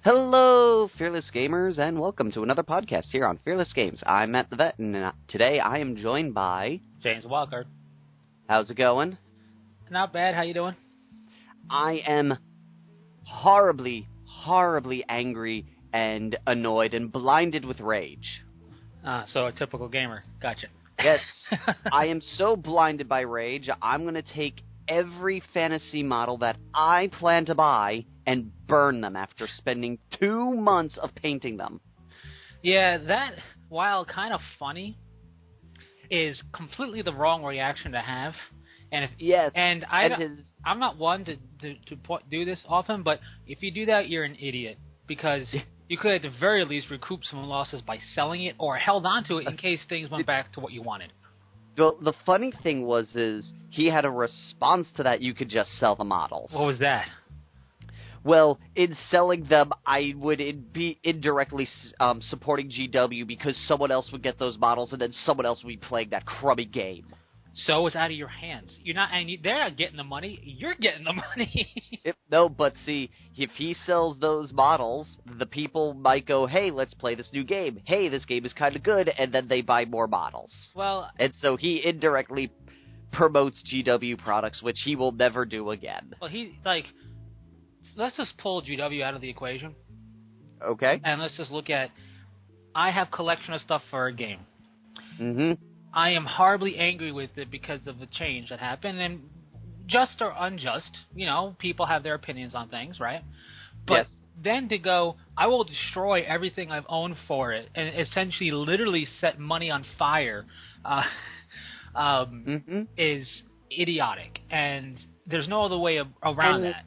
Hello, Fearless Gamers, and welcome to another podcast here on Fearless Games. I'm Matt the Vet, and today I am joined by... James Walker. How's it going? Not bad. How you doing? I am horribly angry and annoyed and blinded with rage. So a typical gamer. Gotcha. Yes, I am so blinded by rage, I'm going to take every fantasy model that I plan to buy and burn them after spending 2 months of painting them. Yeah, that, while kind of funny, is completely the wrong reaction to have. And I'm not one to do this often, but if you do that, you're an idiot. Because you could at the very least recoup some losses by selling it or held on to it in case things went back to what you wanted. The funny thing is he had a response to that. You could just sell the models. What was that? Well, in selling them, I would be indirectly supporting GW because someone else would get those models and then someone else would be playing that crummy game. So it's out of your hands. They're not getting the money. You're getting the money. No, but see, if he sells those models, the people might go, hey, let's play this new game. Hey, this game is kind of good, and then they buy more models. Well, and so he indirectly promotes GW products, which he will never do again. Well, let's just pull GW out of the equation. Okay. And let's just look at, I have collection of stuff for a game. Mm-hmm. I am horribly angry with it because of the change that happened, and just or unjust, people have their opinions on things, right? But yes. Then to go, I will destroy everything I've owned for it, and essentially literally set money on fire, is idiotic, and there's no other way around that.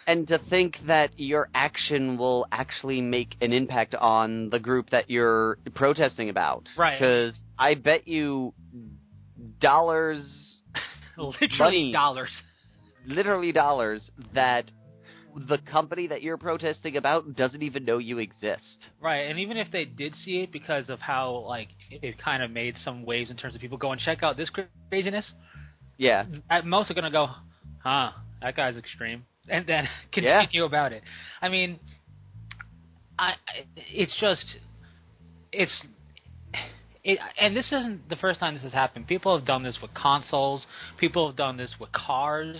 And to think that your action will actually make an impact on the group that you're protesting about. Right. Because I bet you dollars... Literally dollars that the company that you're protesting about doesn't even know you exist. Right, and even if they did see it because of how, it kind of made some waves in terms of people going, check out this craziness. Yeah. At most, are going to go, that guy's extreme. And then continue about it. I mean, and this isn't the first time this has happened. People have done this with consoles. People have done this with cars.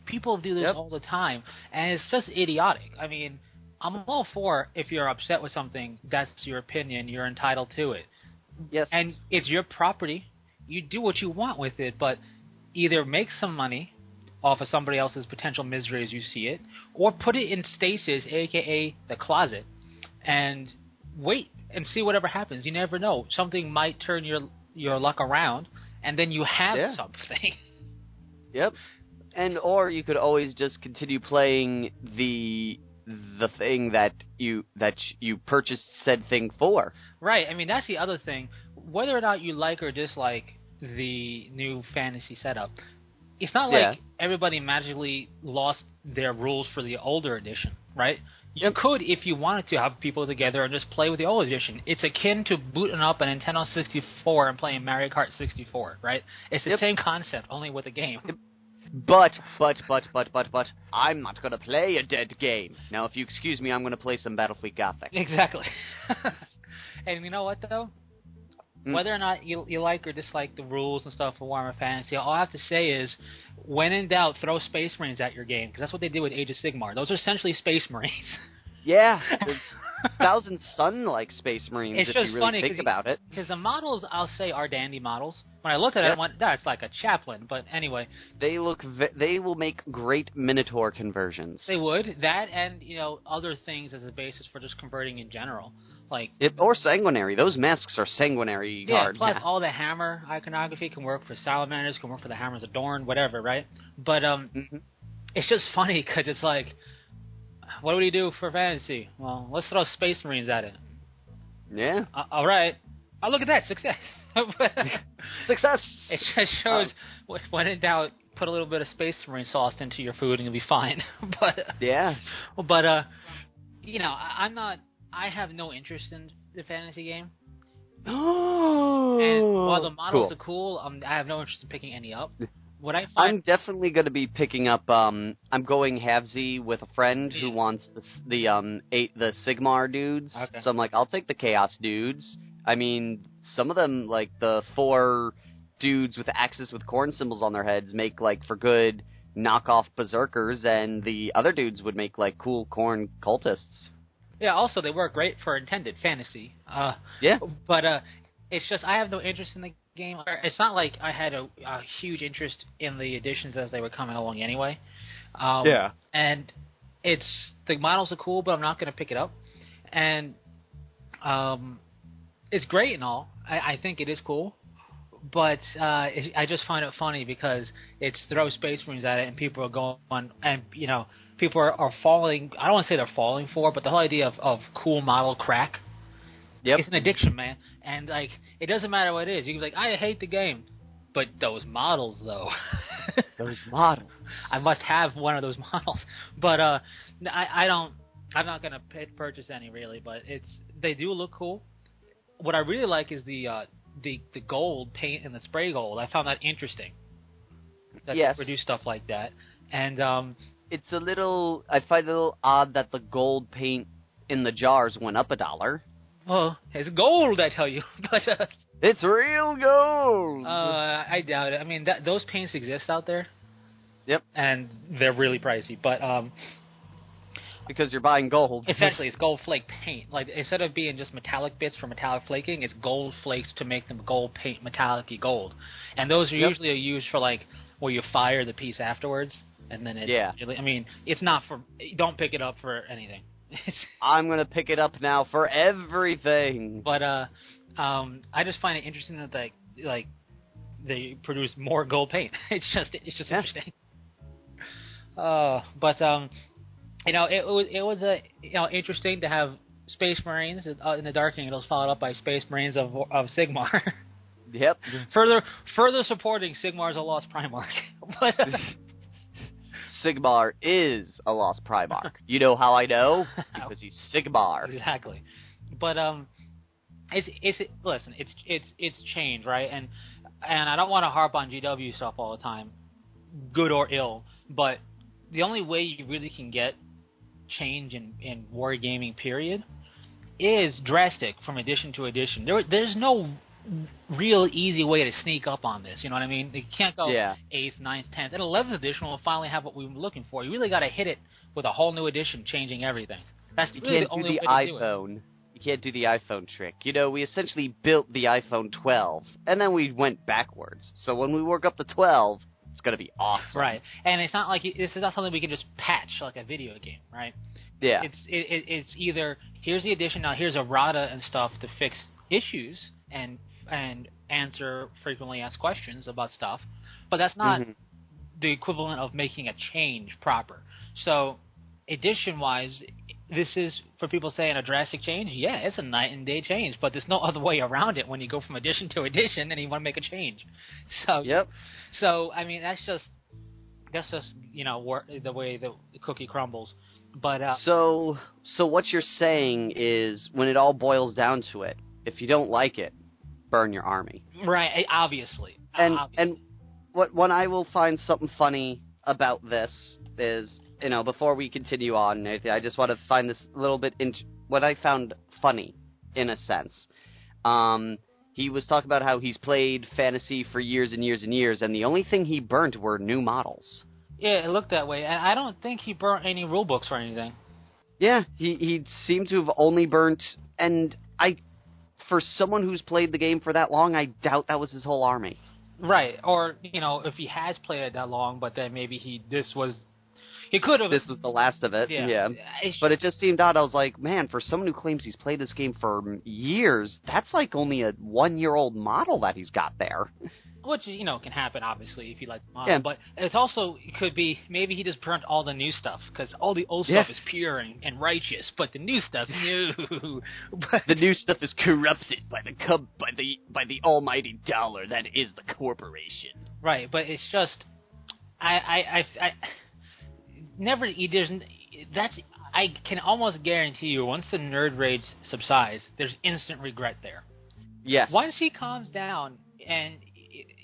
People do this all the time. And it's just idiotic. I mean, I'm all for if you're upset with something, that's your opinion. You're entitled to it. Yes. And it's your property. You do what you want with it, but either make some money off of somebody else's potential misery as you see it, or put it in stasis, a.k.a. the closet, and wait and see whatever happens. You never know. Something might turn your luck around, and then you have something. Yep. Or you could always just continue playing the thing that you purchased said thing for. Right. I mean, that's the other thing. Whether or not you like or dislike the new fantasy setup, it's not like everybody magically lost their rules for the older edition, right? You could, if you wanted to, have people together and just play with the old edition. It's akin to booting up a Nintendo 64 and playing Mario Kart 64, right? It's the same concept, only with a game. But, I'm not going to play a dead game. Now, if you excuse me, I'm going to play some Battlefleet Gothic. Exactly. And you know what, though? Whether or not you like or dislike the rules and stuff for Warhammer Fantasy, all I have to say is, when in doubt, throw Space Marines at your game, because that's what they did with Age of Sigmar. Those are essentially Space Marines. Yeah, Thousand Sun-like Space Marines, it's if just you really funny think about it. Because the models, I'll say, are dandy models. When I looked at it, I went, that's like a chaplain, but anyway. They will make great Minotaur conversions. They would. That and, other things as a basis for just converting in general. Or sanguinary. Those masks are sanguinary guard. Plus all the hammer iconography can work for salamanders, can work for the hammers adorned, whatever, right? But it's just funny because it's like, what do we do for fantasy? Well, let's throw Space Marines at it. Yeah. All right. Oh, look at that. Success. Success. It just shows, when in doubt, put a little bit of Space Marine sauce into your food and you'll be fine. I have no interest in the fantasy game. Oh, and while the models are cool, I have no interest in picking any up. What I find... I'm definitely going to be picking up. I'm going halvesy with a friend who wants the Sigmar dudes. Okay. So I'm like, I'll take the Chaos dudes. I mean, some of them, like the 4 dudes with axes with corn symbols on their heads, make like for good knockoff berserkers, and the other dudes would make like cool corn cultists. Yeah. Also, they work great for intended fantasy. Yeah. But it's just I have no interest in the game. It's not like I had a huge interest in the editions as they were coming along anyway. Yeah. And the models are cool, but I'm not going to pick it up. And it's great and all. I think it is cool. But I just find it funny because it's throw Space Marines at it, and people are going on, and people are falling. I don't want to say they're falling for, but the whole idea of cool model crack. Yep. It's an addiction, man. And like, it doesn't matter what it is. You can be like, I hate the game, but those models, though. Those models. I must have one of those models. But I don't. I'm not gonna purchase any really, but they do look cool. What I really like is the gold paint and the spray gold. I found that interesting. That yes. They produce stuff like that, and it's a little. I find it a little odd that the gold paint in the jars went up $1. Well, it's gold, I tell you. But it's real gold. I doubt it. I mean, those paints exist out there. Yep. And they're really pricey, but because you're buying gold. Essentially, it's gold flake paint. Like, instead of being just metallic bits for metallic flaking, it's gold flakes to make them gold paint metallic-y gold. And those are usually used for, like, where you fire the piece afterwards, and then it... Yeah. I mean, it's not for... Don't pick it up for anything. I'm going to pick it up now for everything. But, I just find it interesting that, they produce more gold paint. It's just interesting. But, it was interesting to have Space Marines in the Dark Angels followed up by Space Marines of Sigmar. Yep. Further supporting Sigmar's a lost Primarch. But, Sigmar is a lost Primarch. You know how I know? Because he's Sigmar. Exactly. But it's change, right? And I don't want to harp on GW stuff all the time, good or ill. But the only way you really can get change in wargaming period is drastic from edition to edition. There's no real easy way to sneak up on this. You know what I mean? You can't go 8th, 9th, 10th. And 11th edition will finally have what we were looking for. You really got to hit it with a whole new edition changing everything. That's really the only way to do it. You can't do the iPhone trick. We essentially built the iPhone 12, and then we went backwards. So when we work up to 12, it's going to be awesome. Right. And it's not like this is not something we can just patch like a video game, right? Yeah. It's either here's the edition, now here's errata and stuff to fix issues and answer frequently asked questions about stuff, but that's not the equivalent of making a change proper. So edition-wise, this is, for people saying a drastic change, yeah, it's a night and day change, but there's no other way around it when you go from edition to edition and you want to make a change. So, So, I mean, that's just the way the cookie crumbles. But So what you're saying is, when it all boils down to it, if you don't like it, burn your army. Right, obviously. And when I will find something funny about this is, before we continue on, I just want to find this little bit what I found funny, in a sense. He was talking about how he's played fantasy for years and years and years, and the only thing he burnt were new models. Yeah, it looked that way, and I don't think he burnt any rule books or anything. Yeah, he seemed to have only burnt, and for someone who's played the game for that long, I doubt that was his whole army. Right, or, if he has played it that long, but then maybe he could have... This was the last of it, yeah. But it just seemed odd. I was like, man, for someone who claims he's played this game for years, that's like only a 1-year-old model that he's got there. Which, can happen, obviously, if you like the model. Yeah. But it could be, maybe he just burnt all the new stuff, because all the old stuff is pure and righteous, but the new stuff, no. The new stuff is corrupted by the almighty dollar that is the corporation. Right, but it's just, I can almost guarantee you, once the nerd rage subsides, there's instant regret there. Yes. Once he calms down, and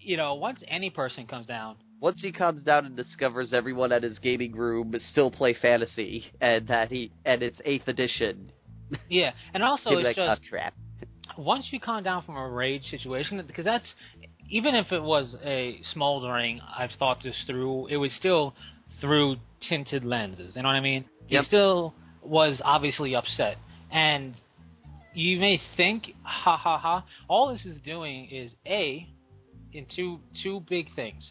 once any person comes down, Once he comes down and discovers everyone at his gaming room still play Fantasy, and it's 8th edition. Yeah, and also it's just trap. Once you calm down from a rage situation, because that's, even if it was a smoldering, I've thought this through, it was still through tinted lenses. You know what I mean? He still was obviously upset. And you may think, ha ha ha, all this is doing is, in two big things.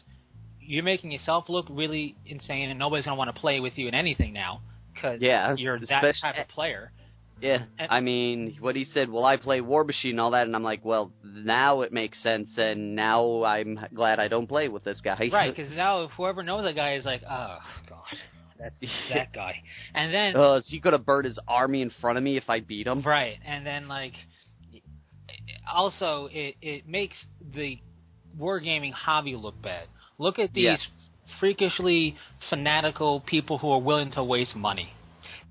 You're making yourself look really insane, and nobody's going to want to play with you in anything now, because you're that type of player. Yeah, I mean, what he said, well, I play War Machine and all that, and I'm like, well, now it makes sense, and now I'm glad I don't play with this guy. Right, because now whoever knows that guy is like, oh, God, that's that guy. And then... is he going to burn his army in front of me if I beat him? Right, and then, also, it makes the wargaming hobby look bad. Look at these freakishly fanatical people who are willing to waste money.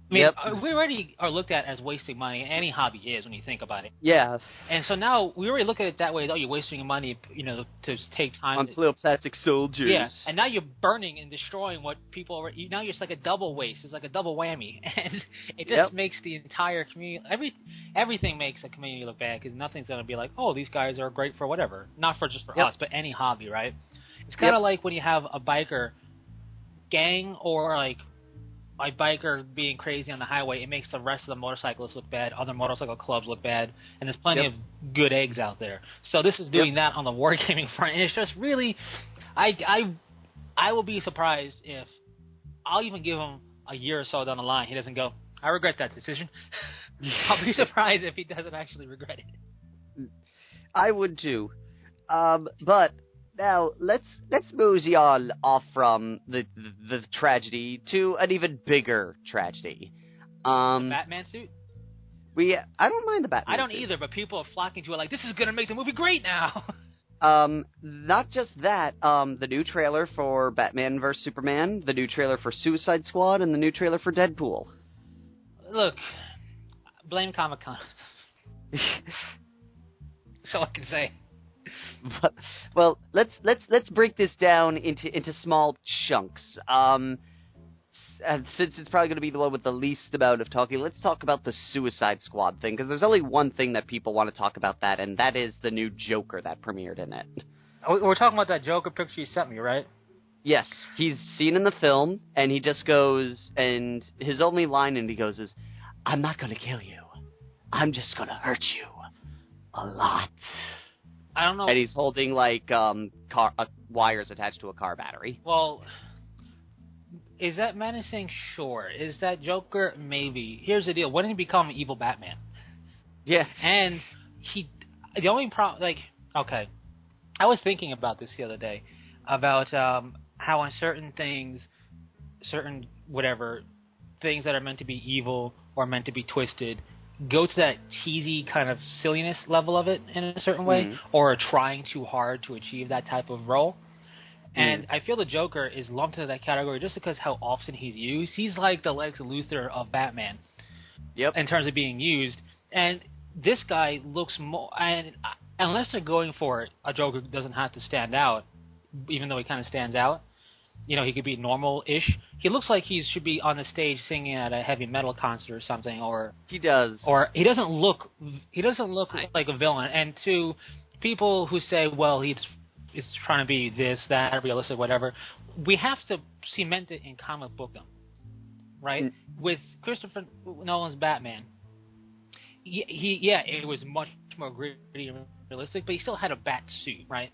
I mean, we already are looked at as wasting money. Any hobby is when you think about it. Yeah. And so now we already look at it that way. Oh, you're wasting your money, to take time on little plastic soldiers. Yeah. And now you're burning and destroying what people already. Now it's like a double waste. It's like a double whammy, and it just makes the entire community. Everything makes a community look bad because nothing's gonna be like, oh, these guys are great for whatever. Not for just for us, but any hobby, right? It's kind of like when you have a biker gang or a biker being crazy on the highway. It makes the rest of the motorcyclists look bad, other motorcycle clubs look bad, and there's plenty of good eggs out there. So this is doing that on the wargaming front, and it's just really, I will be surprised if, I'll even give him a year or so down the line, he doesn't go, I regret that decision. I'll be surprised if he doesn't actually regret it. I would too. But now let's mosey on off from the tragedy to an even bigger tragedy. The Batman suit? I don't mind the Batman suit. I don't suit. either, but people are flocking to it like, this is going to make the movie great now. Not just that, the new trailer for Batman vs. Superman, the new trailer for Suicide Squad, and the new trailer for Deadpool. Look, blame Comicon. That's all I can say. But, well, let's break this down into small chunks. And since it's probably going to be the one with the least amount of talking, let's talk about the Suicide Squad thing, because there's only one thing that people want to talk about that, and that is the new Joker that premiered in it. We're talking about that Joker picture you sent me, right? Yes, he's seen in the film, and he just goes, and his only line, and he goes, is, I'm not going to kill you. I'm just going to hurt you. A lot. I don't know. And he's holding, wires attached to a car battery. Well, is that menacing? Sure. Is that Joker? Maybe. Here's the deal. When did he become an evil Batman? Yeah. And the only problem, okay. I was thinking about this the other day, about how on certain things, things that are meant to be evil or meant to be twisted, go to that cheesy kind of silliness level of it in a certain way, or trying too hard to achieve that type of role. And I feel the Joker is lumped into that category just because how often he's used. He's like the Lex Luthor of Batman in terms of being used. And this guy looks more... And unless they're going for it, a Joker doesn't have to stand out, even though he kind of stands out. He could be normal-ish. He looks like he should be on the stage singing at a heavy metal concert or something, or... He does. Or he doesn't look like a villain. And to people who say, well, he's trying to be this, that, realistic, whatever, we have to cement it in comic bookdom, right? With Christopher Nolan's Batman, it was much more gritty and realistic, but he still had a bat suit, right?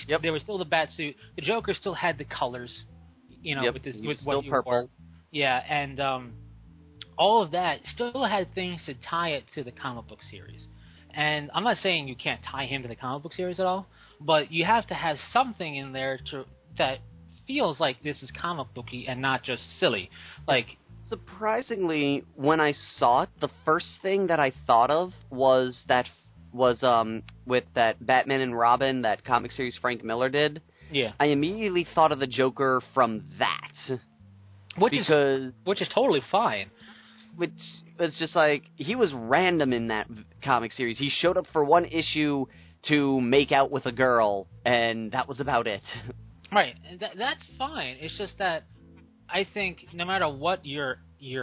There was still the bat suit. The Joker still had the colors, with what he wore. Yeah, and all of that still had things to tie it to the comic book series. And I'm not saying you can't tie him to the comic book series at all, but you have to have something in there that feels like this is comic booky and not just silly. Surprisingly, when I saw it, the first thing that I thought of was with that Batman and Robin, that comic series Frank Miller did. Yeah. I immediately thought of the Joker from that. Which is totally fine. Which was just he was random in that comic series. He showed up for one issue to make out with a girl, and that was about it. Right. That's fine. It's just that I think no matter what your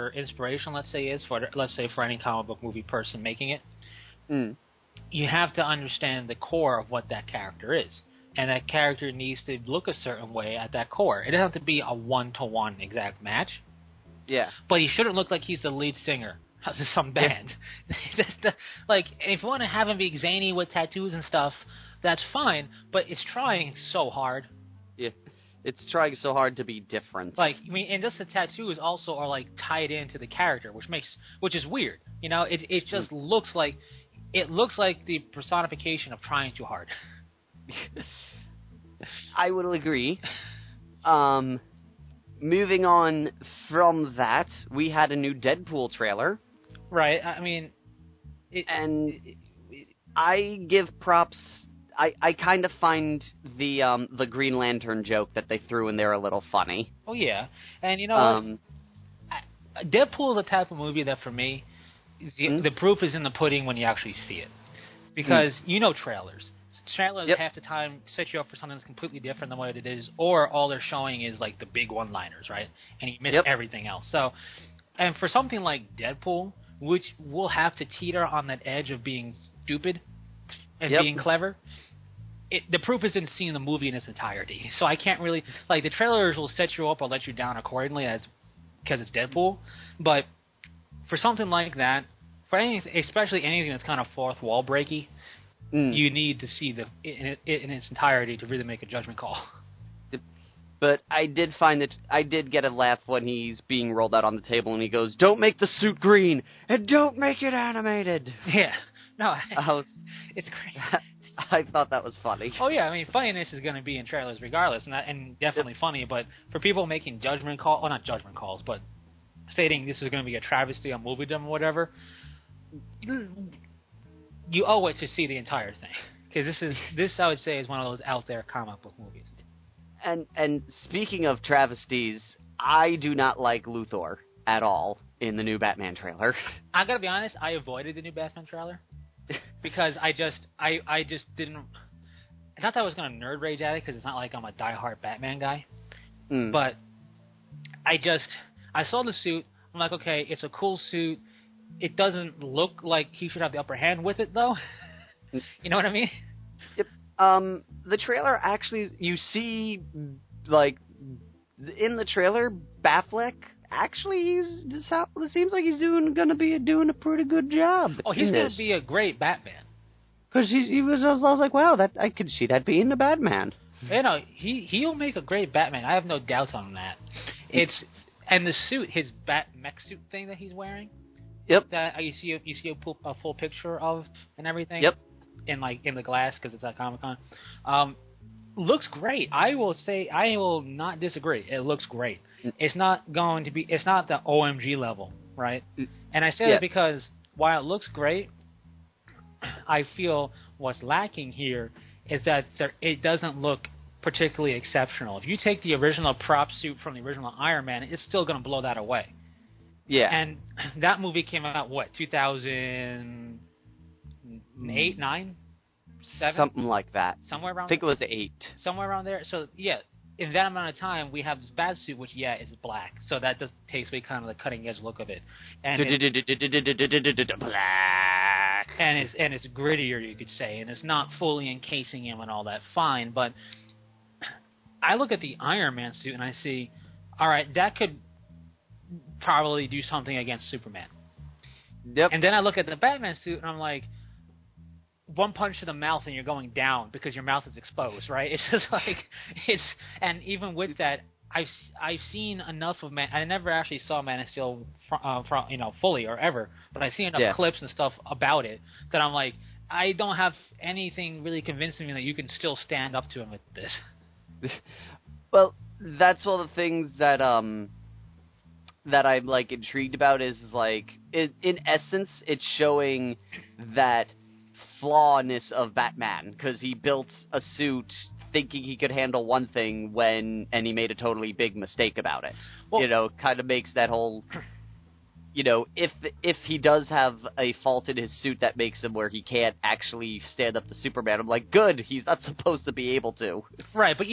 inspiration, let's say, is for any comic book movie person making it, you have to understand the core of what that character is. And that character needs to look a certain way at that core. It doesn't have to be a one-to-one exact match. Yeah. But he shouldn't look like he's the lead singer of some band. Yeah. If you want to have him be zany with tattoos and stuff, that's fine. But it's trying so hard. Yeah. It's trying so hard to be different. And just the tattoos also are tied into the character, which is weird. It just looks like the personification of trying too hard. I will agree. Moving on from that, we had a new Deadpool trailer. Right. I give props. I kind of find the Green Lantern joke that they threw in there a little funny. Oh yeah, and you know what? Deadpool is the type of movie that for me, the proof is in the pudding when you actually see it, because trailers. Trailers half the time set you up for something that's completely different than what it is, or all they're showing is the big one-liners, right? And you miss everything else. So, and for something like Deadpool, which will have to teeter on that edge of being stupid and being clever, the proof is in seeing the movie in its entirety. So I can't really the trailers will set you up or let you down accordingly because it's Deadpool. But for something like that, for anything, especially anything that's kind of fourth wall breaky. You need to see it in its entirety to really make a judgment call. But I did find that I did get a laugh when he's being rolled out on the table and he goes, "Don't make the suit green and don't make it animated." Yeah, no, it's great. I thought that was funny. Oh yeah, funniness is going to be in trailers regardless, and definitely funny. But for people making judgment calls, well, not judgment calls, but stating this is going to be a travesty on moviedom or whatever. You owe it to see the entire thing, because this I would say is one of those out there comic book movies. And speaking of travesties, I do not like Luthor at all in the new Batman trailer. I gotta be honest, I avoided the new Batman trailer because I just didn't. Not that I was gonna nerd rage at it, because it's not like I'm a diehard Batman guy, but I saw the suit. I'm like, okay, it's a cool suit. It doesn't look like he should have the upper hand with it, though. You know what I mean? Yep. The trailer actually, you see, in the trailer, Batfleck, actually, it seems like he's gonna be doing a pretty good job. Oh, he's gonna be a great Batman. Because I was like, wow, I could see that being the Batman. He'll make a great Batman. I have no doubts on that. And the suit, his bat mech suit thing that he's wearing. Yep. That you see a full picture of and everything. Yep. In the glass, because it's at Comicon. Looks great. I will not disagree. It looks great. It's not the OMG level, right? And I say that because while it looks great, I feel what's lacking here is that it doesn't look particularly exceptional. If you take the original prop suit from the original Iron Man, it's still going to blow that away. Yeah. And that movie came out, 2008, 9, 7? Something like that. Somewhere around I think it was 8. Somewhere around there. So, yeah, in that amount of time, we have this bad suit, which, is black. So that just takes away kind of the cutting-edge look of it. And black. And it's grittier, you could say. And it's not fully encasing him and all that. Fine. But I look at the Iron Man suit, and I see, all right, that could probably do something against Superman. Yep. And then I look at the Batman suit and I'm like, one punch to the mouth and you're going down because your mouth is exposed, right? It's just and even with that, I've seen enough of I never actually saw Man of Steel fully or ever, but I've seen enough clips and stuff about it that I'm like, I don't have anything really convincing me that you can still stand up to him with this. Well, that's all the things that I'm intrigued about is in essence it's showing that flawness of Batman, because he built a suit thinking he could handle one thing and he made a totally big mistake about it. Well, kind of makes that whole if he does have a fault in his suit that makes him where he can't actually stand up to Superman, I'm like, good, he's not supposed to be able to. Right, but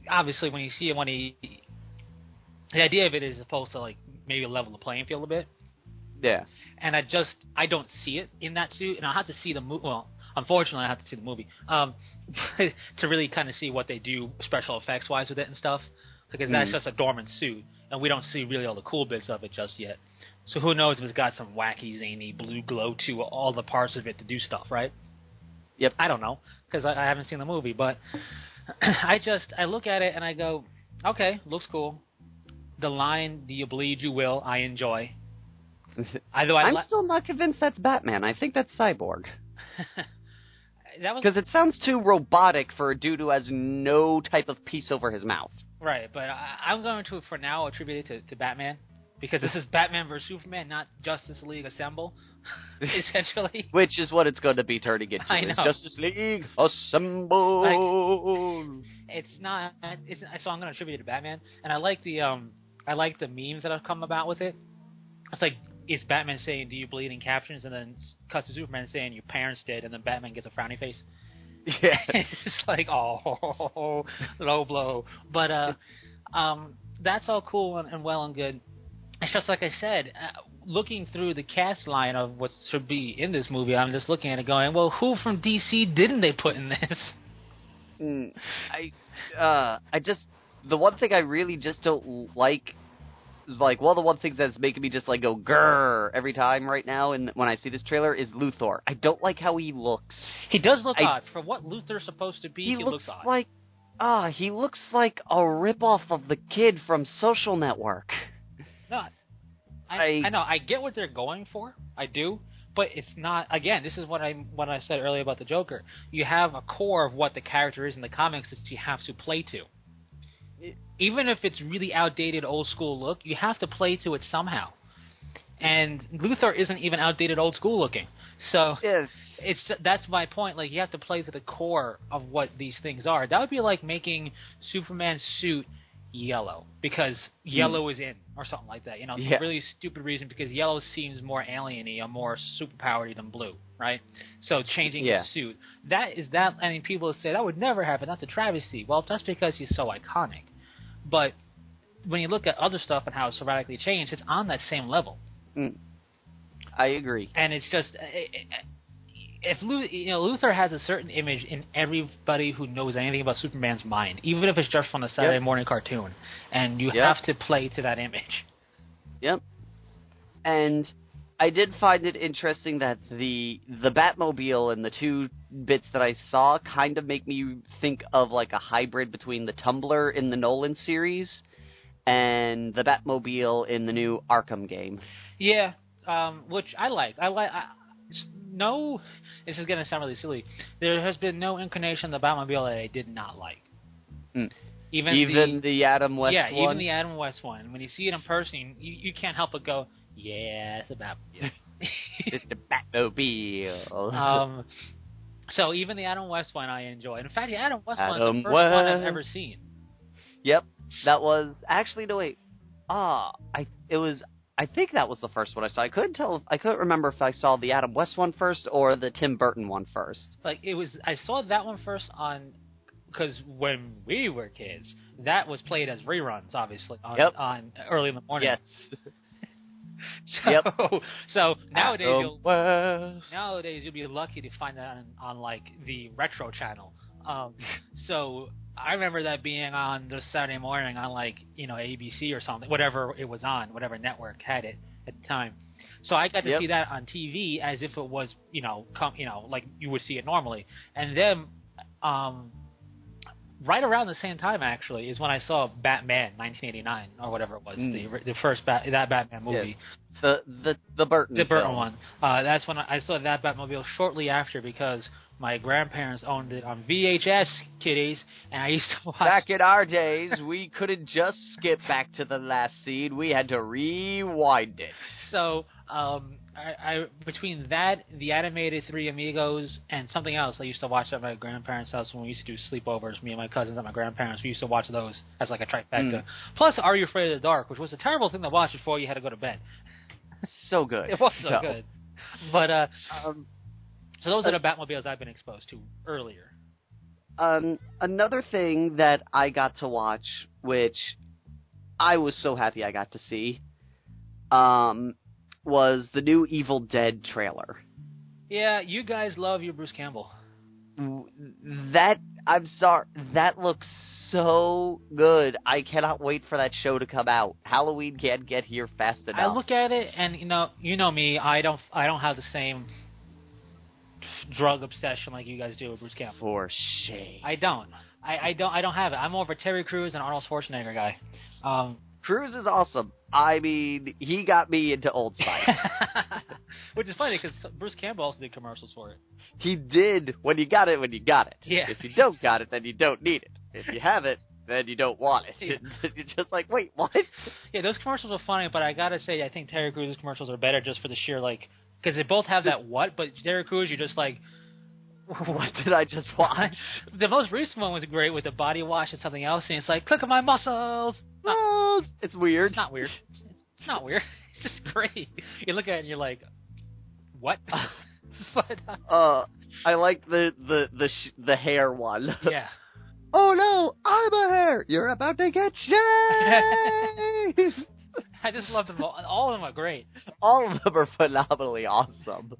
obviously when you see him, the idea of it is supposed to like maybe level the playing field a bit. Yeah. And I don't see it in that suit, and I'll have to see the movie. Well, unfortunately, I have to see the movie to really kind of see what they do special effects wise with it and stuff, because that's just a dormant suit, and we don't see really all the cool bits of it just yet. So who knows if it's got some wacky, zany blue glow to all the parts of it to do stuff, right? Yep. I don't know, because I haven't seen the movie, but I look at it and I go, okay, looks cool. The line, "Do you bleed, you will," I enjoy. I'm still not convinced that's Batman. I think that's Cyborg. Because it sounds too robotic for a dude who has no type of piece over his mouth. Right, but I'm going to, for now, attribute it to Batman. Because this is Batman vs. Superman, not Justice League Assemble, essentially. Which is what it's going to be turning into. I know. Justice League Assemble. It's not. So I'm going to attribute it to Batman, and I like the memes that have come about with it. It's like, it's Batman saying, "Do you bleed?" in captions, and then cuts to Superman saying, "Your parents did," and then Batman gets a frowny face. Yeah. It's like, oh, low blow. But that's all cool and well and good. It's just like I said, looking through the cast line of what should be in this movie, I'm just looking at it going, well, who from DC didn't they put in this? The one thing I really just don't like, one of the one things that's making me just like go grrr every time right now, and when I see this trailer, is Luthor. I don't like how he looks. He does look odd for what Luthor's supposed to be. He looks odd. He looks like a ripoff of the kid from Social Network. No, I know. I get what they're going for. I do. But it's not, again, this is what I said earlier about the Joker. You have a core of what the character is in the comics that you have to play to. Even if it's really outdated, old school look, you have to play to it somehow. And Luthor isn't even outdated, old school looking. So that's my point. Like, you have to play to the core of what these things are. That would be like making Superman's suit yellow because yellow is in, or something like that. It's a really stupid reason because yellow seems more alien-y or more superpowered than blue, right? So changing his suit, I mean, people say that would never happen. That's a travesty. Well, that's because he's so iconic. But when you look at other stuff and how it's so radically changed, it's on that same level. I agree. And it's just, if Luthor has a certain image in everybody who knows anything about Superman's mind, even if it's just from the Saturday morning cartoon, and you have to play to that image. Yep. And I did find it interesting that the Batmobile and the two bits that I saw kind of make me think of like a hybrid between the Tumbler in the Nolan series and the Batmobile in the new Arkham game. Yeah, which I like. No, this is going to sound really silly. There has been no incarnation of the Batmobile that I did not like. Even the Adam West one? Yeah, even the Adam West one. When you see it in person, you can't help but go, yeah, it's a Batmobile. It's the Batmobile. So even the Adam West one I enjoy. In fact, the Adam West one is the first one I've ever seen. Yep, that was... Actually, no, wait. I think that was the first one I saw. I couldn't remember if I saw the Adam West one first or the Tim Burton one first. I saw that one first because when we were kids, that was played as reruns, obviously, on early in the morning. Yes. So nowadays you'll be lucky to find that on like the retro channel. So I remember that being on the Saturday morning on like ABC or something, whatever it was on, whatever network had it at the time. So I got to see that on TV as if it was like you would see it normally. And then right around the same time actually is when I saw Batman 1989 or whatever it was, the first that Batman movie. The Burton. The Burton one. That's when I saw that Batmobile shortly after because my grandparents owned it on VHS, kiddies, and I used to watch... Back in our days, we couldn't just skip back to the last scene. We had to rewind it. So, I between that, the animated Three Amigos, and something else I used to watch at my grandparents' house when we used to do sleepovers, me and my cousins at my grandparents, we used to watch those as like a trifecta. Plus, Are You Afraid of the Dark, which was a terrible thing to watch before you had to go to bed. So good. It was so good. But, so those are the Batmobiles I've been exposed to earlier. Another thing that I got to watch, which I was so happy I got to see, was the new Evil Dead trailer. Yeah, you guys love your Bruce Campbell. I'm sorry, that looks so good. I cannot wait for that show to come out. Halloween can't get here fast enough. I look at it, and you know me. I don't have the same drug obsession like you guys do with Bruce Campbell. For shame. I don't have it. I'm more of a Terry Crews and Arnold Schwarzenegger guy. Crews is awesome. I mean, he got me into Old Spice. Which is funny because Bruce Campbell also did commercials for it. He did when you got it. Yeah. If you don't got it, then you don't need it. If you have it, then you don't want it. Yeah. You're just like, wait, what? Yeah, those commercials are funny, but I gotta say, I think Terry Crews' commercials are better just for the sheer, like, because they both have that what, but Terry Crews, you're just like, what did I just watch? The most recent one was great with the body wash and something else, and it's like, click on my muscles. It's weird. It's not weird. It's not weird. It's just great. You look at it and you're like, what? But, I like the hair one. Yeah. Oh no, I'm a hair. You're about to get shaved. I just love them all. All of them are great. All of them are phenomenally awesome.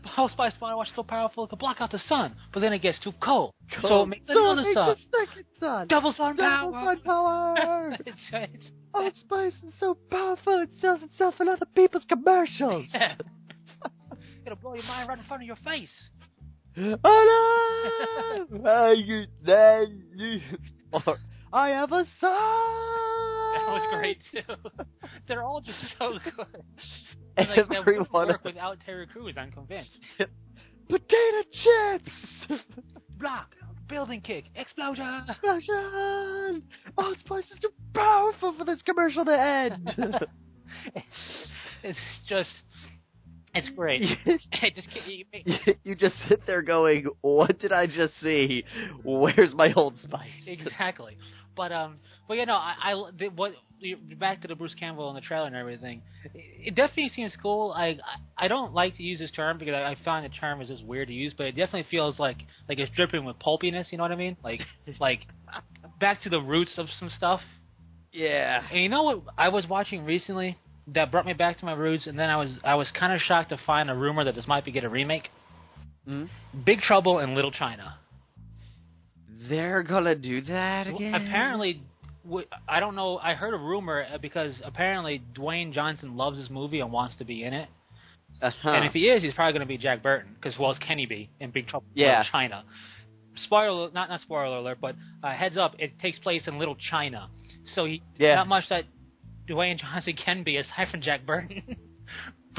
How Spice Body Wash is so powerful it can block out the sun, but then it gets too cold. So it makes another sun. Second sun. Double sun power. Double sun power. it's Old Spice is so powerful it sells itself in other people's commercials. Yeah. It'll blow your mind right in front of your face. Oh no! Or, I have a son! That was great too. They're all just so good. And, like, that wouldn't work without Terry Crews, I'm convinced. Potato chips! Block! Building kick! Explosion! Explosion! Old Spice is too powerful for this commercial to end! It's just... It's great. You just sit there going, what did I just see? Where's my Old Spice? Exactly. But you know, back to the Bruce Campbell and the trailer and everything, it definitely seems cool. I don't like to use this term because I find the term is just weird to use, but it definitely feels like it's dripping with pulpiness, you know what I mean? Like back to the roots of some stuff. Yeah. And you know what I was watching recently that brought me back to my roots, and then I was kind of shocked to find a rumor that this might be get a remake. Mm-hmm. Big Trouble in Little China. They're gonna do that again? Apparently, I don't know. I heard a rumor because apparently Dwayne Johnson loves this movie and wants to be in it. Uh-huh. And if he is, he's probably going to be Jack Burton, because who else can he be in Big Trouble in Little China? Spoiler, not spoiler alert, but heads up, it takes place in Little China. So not much that Dwayne Johnson can be aside from Jack Burton.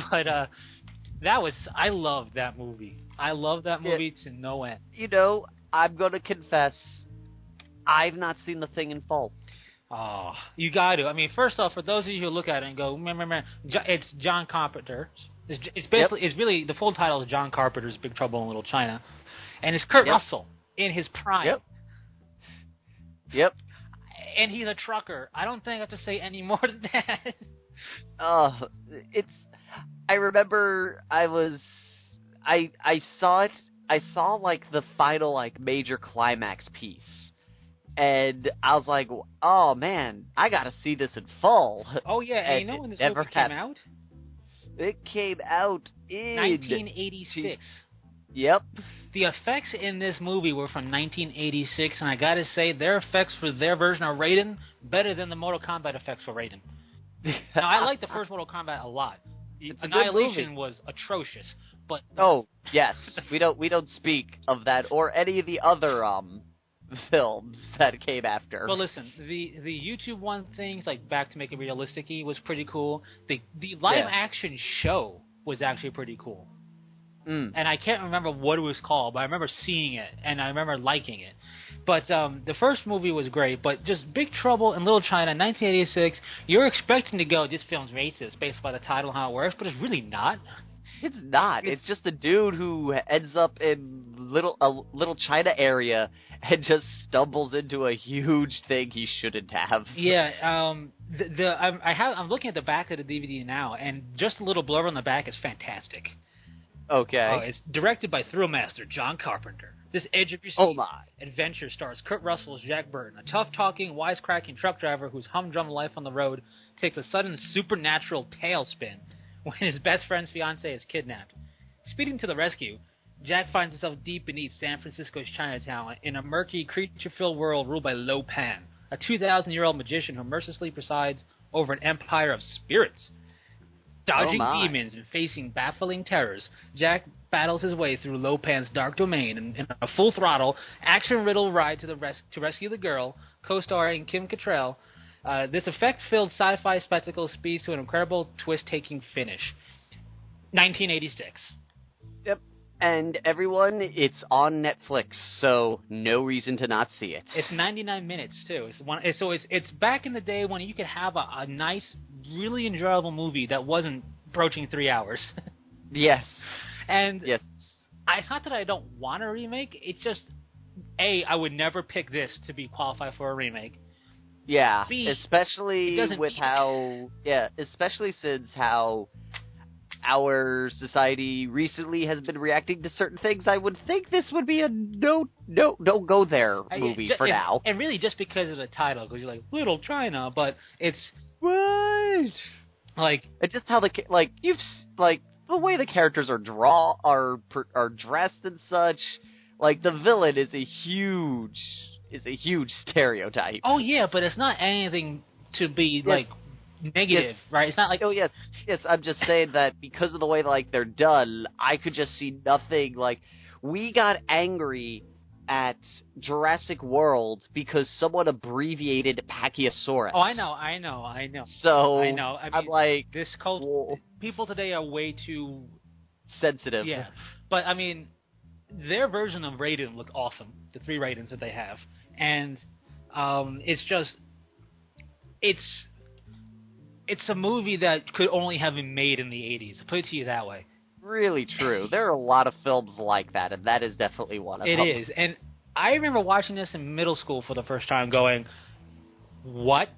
But I loved that movie. I love that movie to no end. You know, I'm going to confess, I've not seen The Thing in full. Oh, you got to. I mean, first off, for those of you who look at it and go, it's John Carpenter. It's basically, it's really, the full title is John Carpenter's Big Trouble in Little China. And it's Kurt Russell in his prime. Yep. And he's a trucker. I don't think I have to say any more than that. I remember I saw it. I saw the final major climax piece, and I was like, "Oh man, I got to see this in full." Oh yeah, and you know when this movie came out? It came out in 1986. Yep. The effects in this movie were from 1986, and I gotta say, their effects for their version of Raiden better than the Mortal Kombat effects for Raiden. Now, I like the first Mortal Kombat a lot. Annihilation was atrocious, but oh yes, we don't speak of that or any of the other films that came after. Well, listen, the YouTube one things back to make it realistic-y was pretty cool. The live action show was actually pretty cool. And I can't remember what it was called, but I remember seeing it, and I remember liking it. But the first movie was great, but just Big Trouble in Little China, 1986, you're expecting to go, this film's racist based by the title and how it works, but it's really not. It's not. It's just a dude who ends up in a Little China area and just stumbles into a huge thing he shouldn't have. Yeah, I'm looking at the back of the DVD now, and just a little blurb on the back is fantastic. Okay. Oh, it's directed by Thrillmaster John Carpenter. This edge of your Oh seat my. adventure stars Kurt Russell as Jack Burton, a tough-talking, wisecracking truck driver whose humdrum life on the road takes a sudden supernatural tailspin when his best friend's fiancée is kidnapped. Speeding to the rescue, Jack finds himself deep beneath San Francisco's Chinatown in a murky, creature-filled world ruled by Lo Pan, a 2,000-year-old magician who mercilessly presides over an empire of spirits. Dodging demons and facing baffling terrors, Jack battles his way through Lo Pan's dark domain in a full-throttle, action-riddled ride to rescue the girl, co-starring Kim Cattrall. This effect-filled sci-fi spectacle speeds to an incredible twist-taking finish. 1986. Yep. And everyone, it's on Netflix, so no reason to not see it. It's 99 minutes too. It's back in the day when you could have a nice, really enjoyable movie that wasn't approaching 3 hours. Yes. And yes. It's not that I don't want a remake. It's just I would never pick this to be qualified for a remake. Yeah, B, especially with how especially since how our society recently has been reacting to certain things. I would think this would be a don't go there movie for now. And really just because of the title, because you're like, Little China, but it's... Right! Like... It's just how the way the characters are dressed and such, like, the villain is a huge stereotype. Oh, yeah, but it's not anything to be, negative, right? It's not like... Oh, yes, I'm just saying that because of the way, they're done, I could just see nothing, we got angry at Jurassic World because someone abbreviated Pachyosaurus. Oh, I know. So, I know. I'm like... This cult... People today are way too... sensitive. Yeah. But, I mean, their version of Raiden looked awesome. The 3 Raidens that they have. And, it's just... It's a movie that could only have been made in the 80s. I'll put it to you that way. Really true. There are a lot of films like that, and that is definitely one of them. It is. And I remember watching this in middle school for the first time going, what?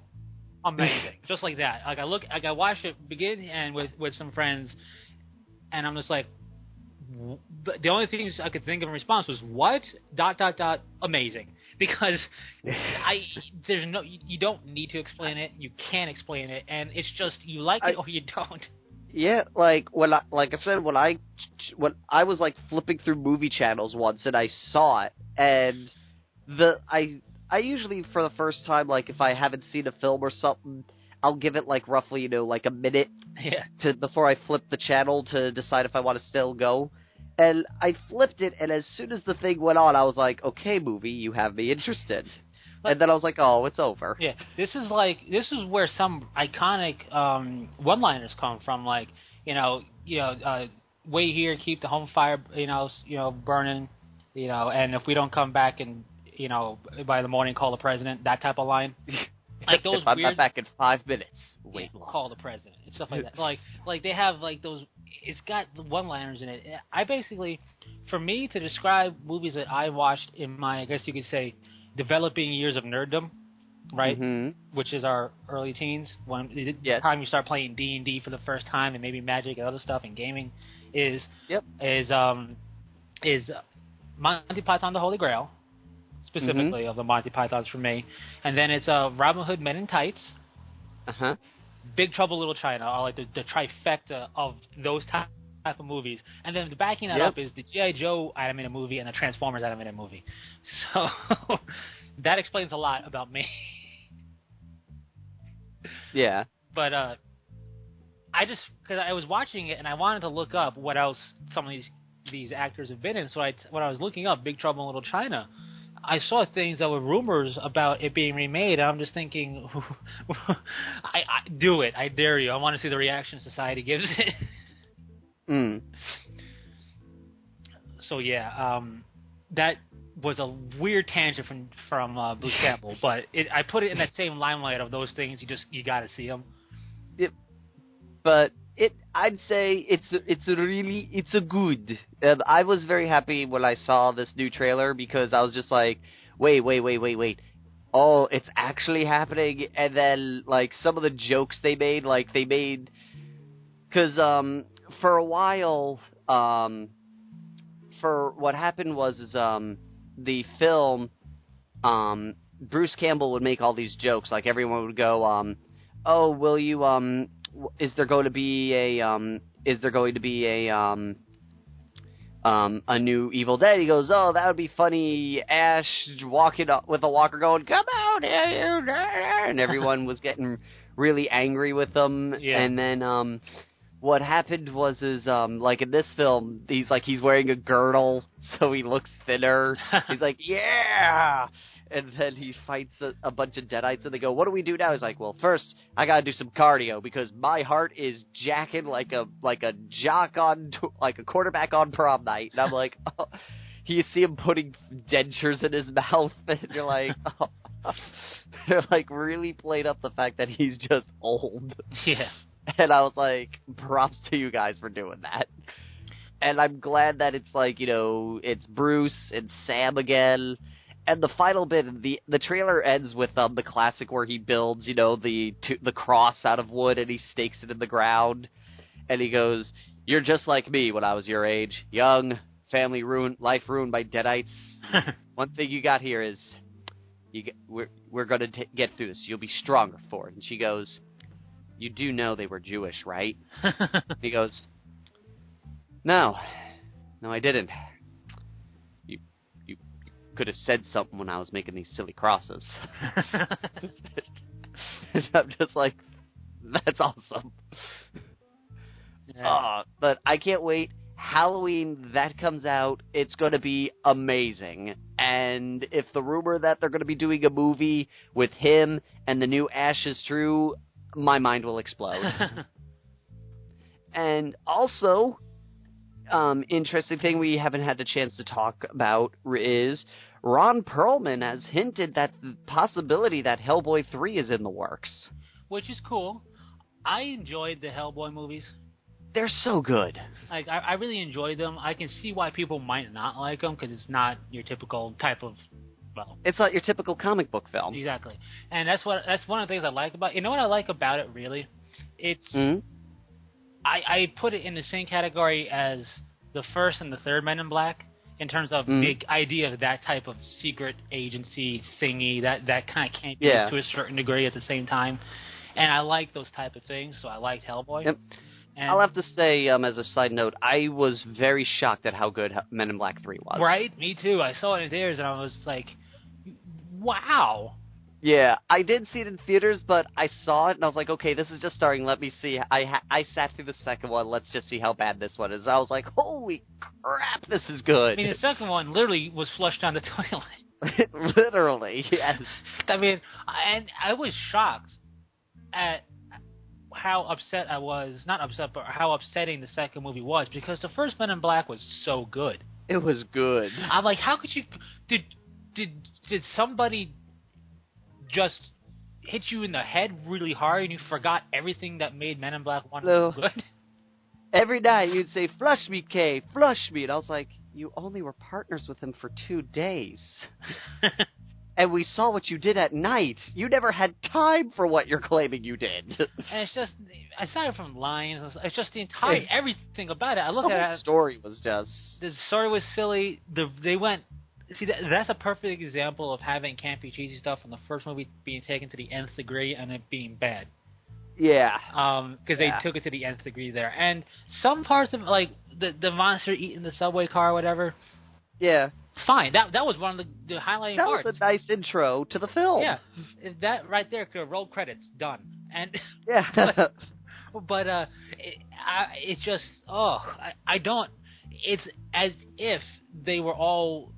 Amazing. Just like that. I watched it begin and with some friends, and I'm just like, the only things I could think of in response was, what? ... Amazing. Because you don't need to explain it, you can't explain it, and it's just, you like it or you don't. Yeah, when I was flipping through movie channels once and I saw it, and I usually for the first time, if I haven't seen a film or something, I'll give it roughly a minute before I flip the channel to decide if I want to still go. And I flipped it, and as soon as the thing went on, I was like, okay, movie, you have me interested. And then I was like, oh, it's over. Yeah, this is where some iconic one-liners come from, wait here, keep the home fire, burning, and if we don't come back and, by the morning, call the president, that type of line. Those if I'm not back in 5 minutes, wait long. Call the president, and stuff like that. They have, those... It's got the one-liners in it. I basically, for me to describe movies that I watched in my, I guess you could say, developing years of nerddom, right? Mm-hmm. Which is our early teens, the time you start playing D&D for the first time, and maybe Magic and other stuff, and gaming, is Monty Python: The Holy Grail, specifically of the Monty Pythons for me, and then it's Robin Hood Men in Tights. Big Trouble Little China are the trifecta of those type of movies. And then backing that up is the G.I. Joe animated movie and the Transformers animated movie. So that explains a lot about me. Yeah. But because I was watching it and I wanted to look up what else some of these actors have been in. So when I was looking up Big Trouble in Little China, I saw things that were rumors about it being remade. And I'm just thinking, I do it. I dare you. I want to see the reaction society gives it. So yeah, that was a weird tangent from Bruce Campbell, but I put it in that same limelight of those things. You got to see them. But I'd say it's a good. I was very happy when I saw this new trailer because I was just like, wait. Oh, it's actually happening. And then, some of the jokes they made, because, for a while, for what happened was the film, Bruce Campbell would make all these jokes. Like, everyone would go, oh, will you, is there going to be a new Evil Dead? He goes, oh, that would be funny. Ash walking up with a walker going, come out here, you, and everyone was getting really angry with him. Yeah. And then, what happened was like in this film, he's wearing a girdle, so he looks thinner. He's like, yeah! And then he fights a bunch of Deadites, and they go, what do we do now? He's like, well, first, I gotta do some cardio, because my heart is jacking like a jock on, like a quarterback on prom night. And I'm like, oh. You see him putting dentures in his mouth, and you're like, oh. They're like really played up the fact that he's just old. Yeah. And I was like, props to you guys for doing that. And I'm glad that it's like, it's Bruce and Sam again. And the final bit, the trailer ends with the classic where he builds, the cross out of wood and he stakes it in the ground. And he goes, you're just like me when I was your age. Young, family ruined, life ruined by Deadites. One thing you got here is, we're going to get through this. You'll be stronger for it. And she goes, you do know they were Jewish, right? He goes, no, I didn't. You could have said something when I was making these silly crosses. And I'm just like, that's awesome. Yeah. But I can't wait. Halloween, that comes out. It's going to be amazing. And if the rumor that they're going to be doing a movie with him and the new Ash is true, my mind will explode. And also, interesting thing we haven't had the chance to talk about is Ron Perlman has hinted that the possibility that Hellboy 3 is in the works. Which is cool. I enjoyed the Hellboy movies. They're so good. Like, I really enjoyed them. I can see why people might not like them, because it's not your typical type of, well... It's not your typical comic book film. Exactly. And that's one of the things I like about... You know what I like about it, really? It's... Mm-hmm. I put it in the same category as the first and the third Men in Black, in terms of the idea of that type of secret agency thingy, that kind of can't be to a certain degree at the same time. And I like those type of things, so I liked Hellboy. Yep. And I'll have to say, as a side note, I was very shocked at how good Men in Black 3 was. Right? Me too. I saw it in theaters, and I was like, wow. Yeah, I did see it in theaters, but I saw it, and I was like, okay, this is just starting, let me see. I sat through the second one, let's just see how bad this one is. I was like, holy crap, this is good. I mean, the second one literally was flushed down the toilet. Literally, yes. I mean, and I was shocked at how upset I was, not upset, but how upsetting the second movie was, because the first Men in Black was so good. It was good. I'm like, how could you... Did somebody just hit you in the head really hard and you forgot everything that made Men in Black 1 good? Every night you'd say, flush me, Kay, flush me. And I was like, you only were partners with him for 2 days. And we saw what you did at night. You never had time for what you're claiming you did. And it's just, aside from lines, it's just the entire, everything about it. I look at it. The story was just... The story was silly. They went... See, that's a perfect example of having campy, cheesy stuff from the first movie being taken to the nth degree and it being bad. Yeah. Because they took it to the nth degree there. And some parts of, like, the monster eating the subway car or whatever... Yeah. Fine. That was one of the highlighting parts. That was a nice intro to the film. Yeah. That right there could have rolled credits. Done. And yeah. but it's just, I don't... It's as if they were all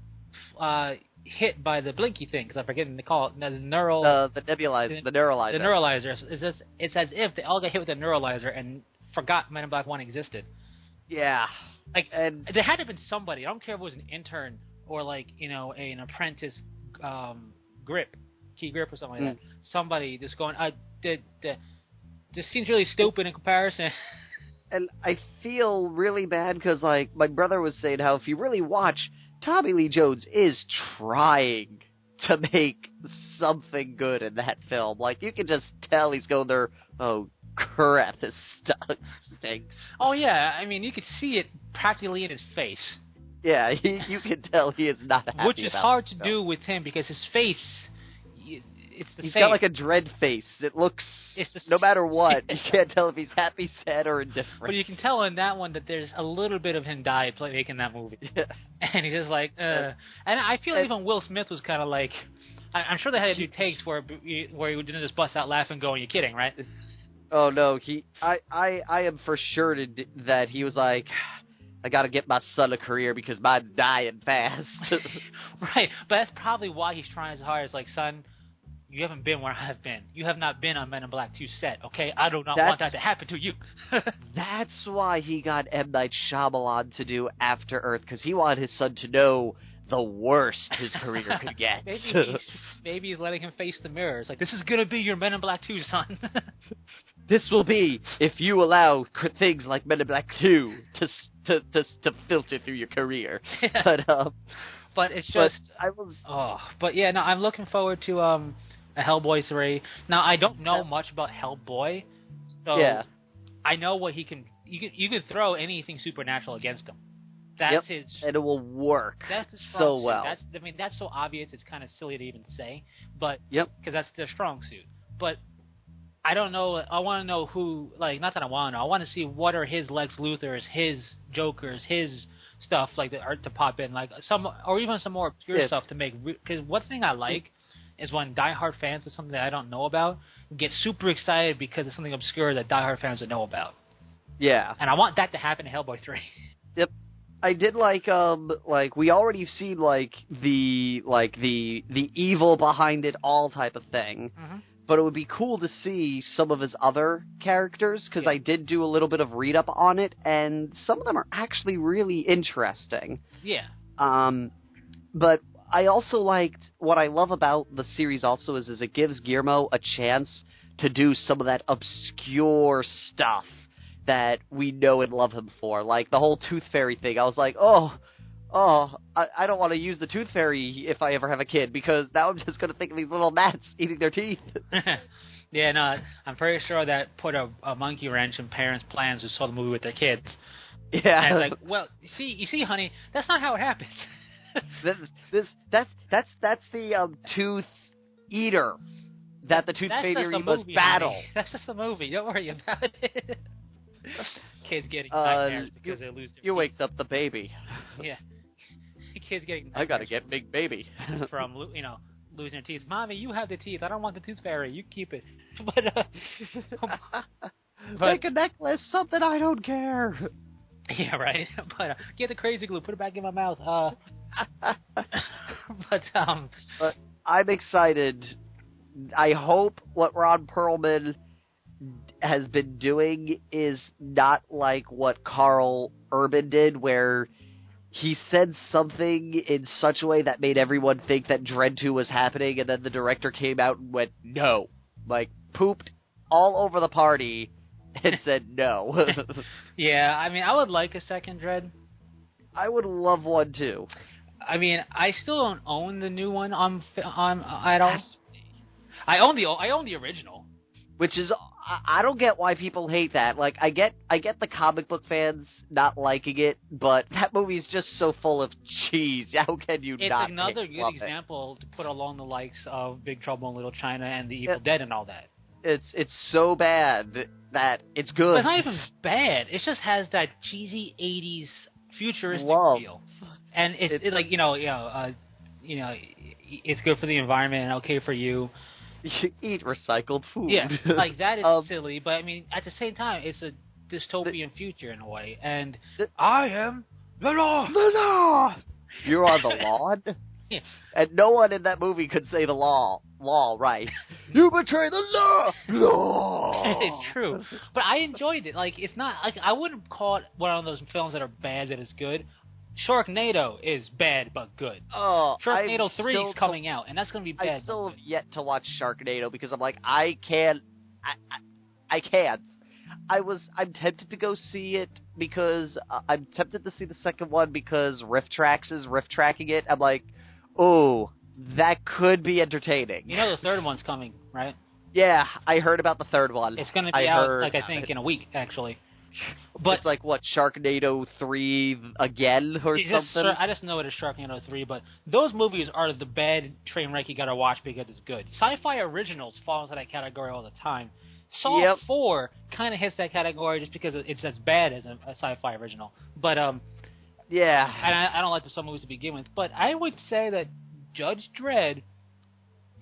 hit by the blinky thing, because I'm forgetting to call it the neuralizer. The neuralizer. The neuralizer. It's as if they all got hit with the neuralizer and forgot Men in Black 1 existed. Yeah. Like, and there had to have been somebody, I don't care if it was an intern or, like, an apprentice key grip or something like that. Somebody just going, this seems really stupid in comparison. And I feel really bad because, like, my brother was saying how if you really watch, Tommy Lee Jones is trying to make something good in that film. Like, you can just tell he's going there, oh, crap, this stuff stinks. Oh, yeah. I mean, you could see it practically in his face. Yeah, you can tell he is not happy. Which is hard to do with him because his face, it's the same. He's got like a dread face. It looks, no matter what, you can't tell if he's happy, sad, or indifferent. But you can tell in that one that there's a little bit of him making that movie. Yeah. And he's just like, And I feel even Will Smith was kind of like, I'm sure they had to do takes where he didn't just bust out laughing going, you're kidding, right? Oh, no, I am for sure that he was like, I gotta get my son a career because mine's dying fast. Right, but that's probably why he's trying as hard. It's like, son, you haven't been where I've been. You have not been on Men in Black 2 set, okay? I do not want that to happen to you. That's why he got M. Night Shyamalan to do After Earth, because he wanted his son to know the worst his career could get. Maybe he's letting him face the mirror. It's like, this is gonna be your Men in Black 2, son. This will be if you allow things like Men in Black 2 to filter through your career. But it's just... But yeah, no, I'm looking forward to a Hellboy 3. Now, I don't know much about Hellboy, so I know what he can... You can throw anything supernatural against him. That's his... And it will work that's his so well. That's so obvious, it's kind of silly to even say, but... Yep. Because that's their strong suit. But... I don't know. I want to know who. Like, not that I want to know. I want to see what are his Lex Luthors, his Jokers, his stuff like that are to pop in, like or even some more obscure stuff to make. Because one thing I like is when diehard fans of something that I don't know about get super excited because it's something obscure that diehard fans don't know about. Yeah. And I want that to happen in Hellboy 3. Yep. I did like we already seen the evil behind it all type of thing. Mm-hmm. But it would be cool to see some of his other characters, because I did do a little bit of read-up on it, and some of them are actually really interesting. Yeah. But I also liked, what I love about the series also is it gives Guillermo a chance to do some of that obscure stuff that we know and love him for. Like the whole Tooth Fairy thing. I was like, I don't want to use the Tooth Fairy if I ever have a kid, because now I'm just going to think of these little gnats eating their teeth. Yeah, no, I'm pretty sure that put a monkey wrench in parents' plans who saw the movie with their kids. Yeah. And it's like, well, you see, honey, that's not how it happens. That's the Tooth Eater that the Tooth Fairy must battle. Honey. That's just a movie. Don't worry about it. Kids getting nightmares because they lose their teeth. You waked up the baby. Yeah. Kids getting I gotta get big baby. from losing their teeth. Mommy, you have the teeth. I don't want the Tooth Fairy. You keep it. But make a necklace, something I don't care. Yeah, right. But get the crazy glue. Put it back in my mouth. But I'm excited. I hope what Ron Perlman has been doing is not like what Carl Urban did, where he said something in such a way that made everyone think that Dredd 2 was happening, and then the director came out and went, no. Like, pooped all over the party and said no. Yeah, I mean, I would like a second Dredd. I would love one, too. I mean, I still don't own the new one on at all. I own the original. Which is, I don't get why people hate that. Like, I get the comic book fans not liking it, but that movie's just so full of cheese. How can you not? It's another good example to put along the likes of Big Trouble in Little China and The Evil Dead and all that. It's so bad that it's good. But it's not even bad. It just has that cheesy 80s futuristic feel. And it's like, it's good for the environment and okay for you. You eat recycled food. Yeah, like that is silly, but I mean, at the same time, it's a dystopian future in a way, and I am the law. The law! You're on the lawn? Yeah. And no one in that movie could say the law right. You betray the law! Law! It's true. But I enjoyed it. Like, it's not, like, I wouldn't call it one of those films that are bad that is good. Sharknado is bad but good. Oh, Sharknado 3 is coming out, and that's going to be bad. I still have yet to watch Sharknado because I'm like, I can't. I'm tempted to go see it because I'm tempted to see the second one because RiffTrax is riff-tracking it. I'm like, oh, that could be entertaining. You know the third one's coming, right? Yeah, I heard about the third one. It's going to be out, I think, in a week, actually. But it's like, what, Sharknado 3 again or something? I just know it is Sharknado 3, but those movies are the bad train wreck you gotta watch because it's good. Sci-fi originals fall into that category all the time. Saw 4 kind of hits that category just because it's as bad as a sci-fi original. But, yeah. And I don't like the Saw movies to begin with, but I would say that Judge Dredd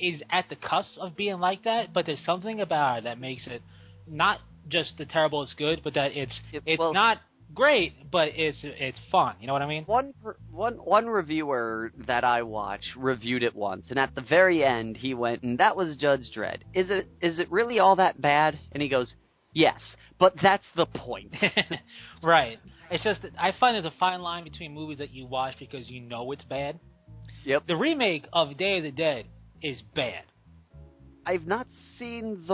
is at the cusp of being like that, but there's something about it that makes it not just the terrible is good, but that it's not great, but it's fun. You know what I mean? One reviewer that I watch reviewed it once, and at the very end he went, and that was Judge Dredd. Is it really all that bad? And he goes, yes, but that's the point. Right. It's just that I find there's a fine line between movies that you watch because you know it's bad. Yep. The remake of Day of the Dead is bad. I've not seen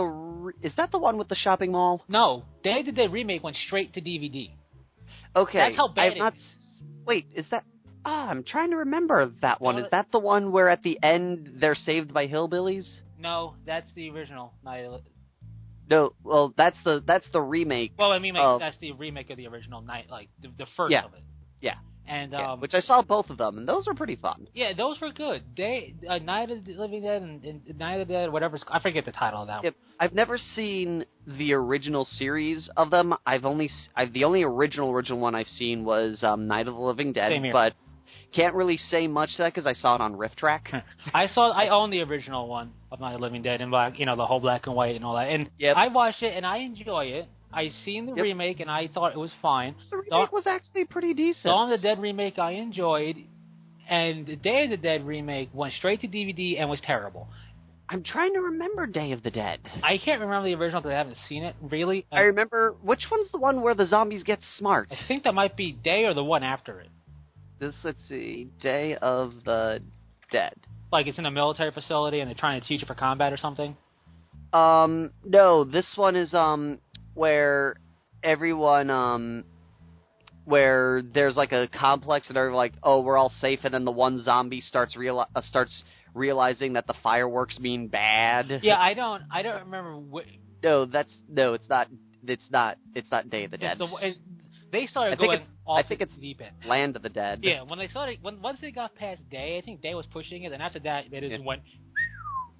is that the one with the shopping mall? No, Day of the Dead remake went straight to DVD. Okay. That's how bad it is. Wait, is that... I'm trying to remember that one. Is that the one where at the end they're saved by hillbillies? No, that's the original. No, well, that's the remake. Well, I mean, that's the remake of the original Night, like the first of it. Yeah. And which I saw both of them, and those were pretty fun. Yeah, those were good. Night of the Living Dead and Night of the Dead, whatever. I forget the title of that one. I've never seen the original series of them. The only original one I've seen was Night of the Living Dead, but can't really say much to that because I saw it on Riff Track. I own the original one of Night of the Living Dead in black, the whole black and white and all that. And I watched it and I enjoy it. I seen the remake and I thought it was fine. The remake was actually pretty decent. Dawn of the Dead remake I enjoyed, and the Day of the Dead remake went straight to DVD and was terrible. I'm trying to remember Day of the Dead. I can't remember the original because I haven't seen it, really. I remember... Which one's the one where the zombies get smart? I think that might be Day or the one after it. Let's see. Day of the Dead. Like it's in a military facility and they're trying to teach it for combat or something? No. This one is, where everyone, where there's like a complex and they're like, oh, we're all safe, and then the one zombie starts realizing that the fireworks mean bad. Yeah, I don't remember. No, it's not Day of the Dead. They started going off the deep end. Land of the Dead. Yeah, once they got past Day, I think Day was pushing it, and after that, they just went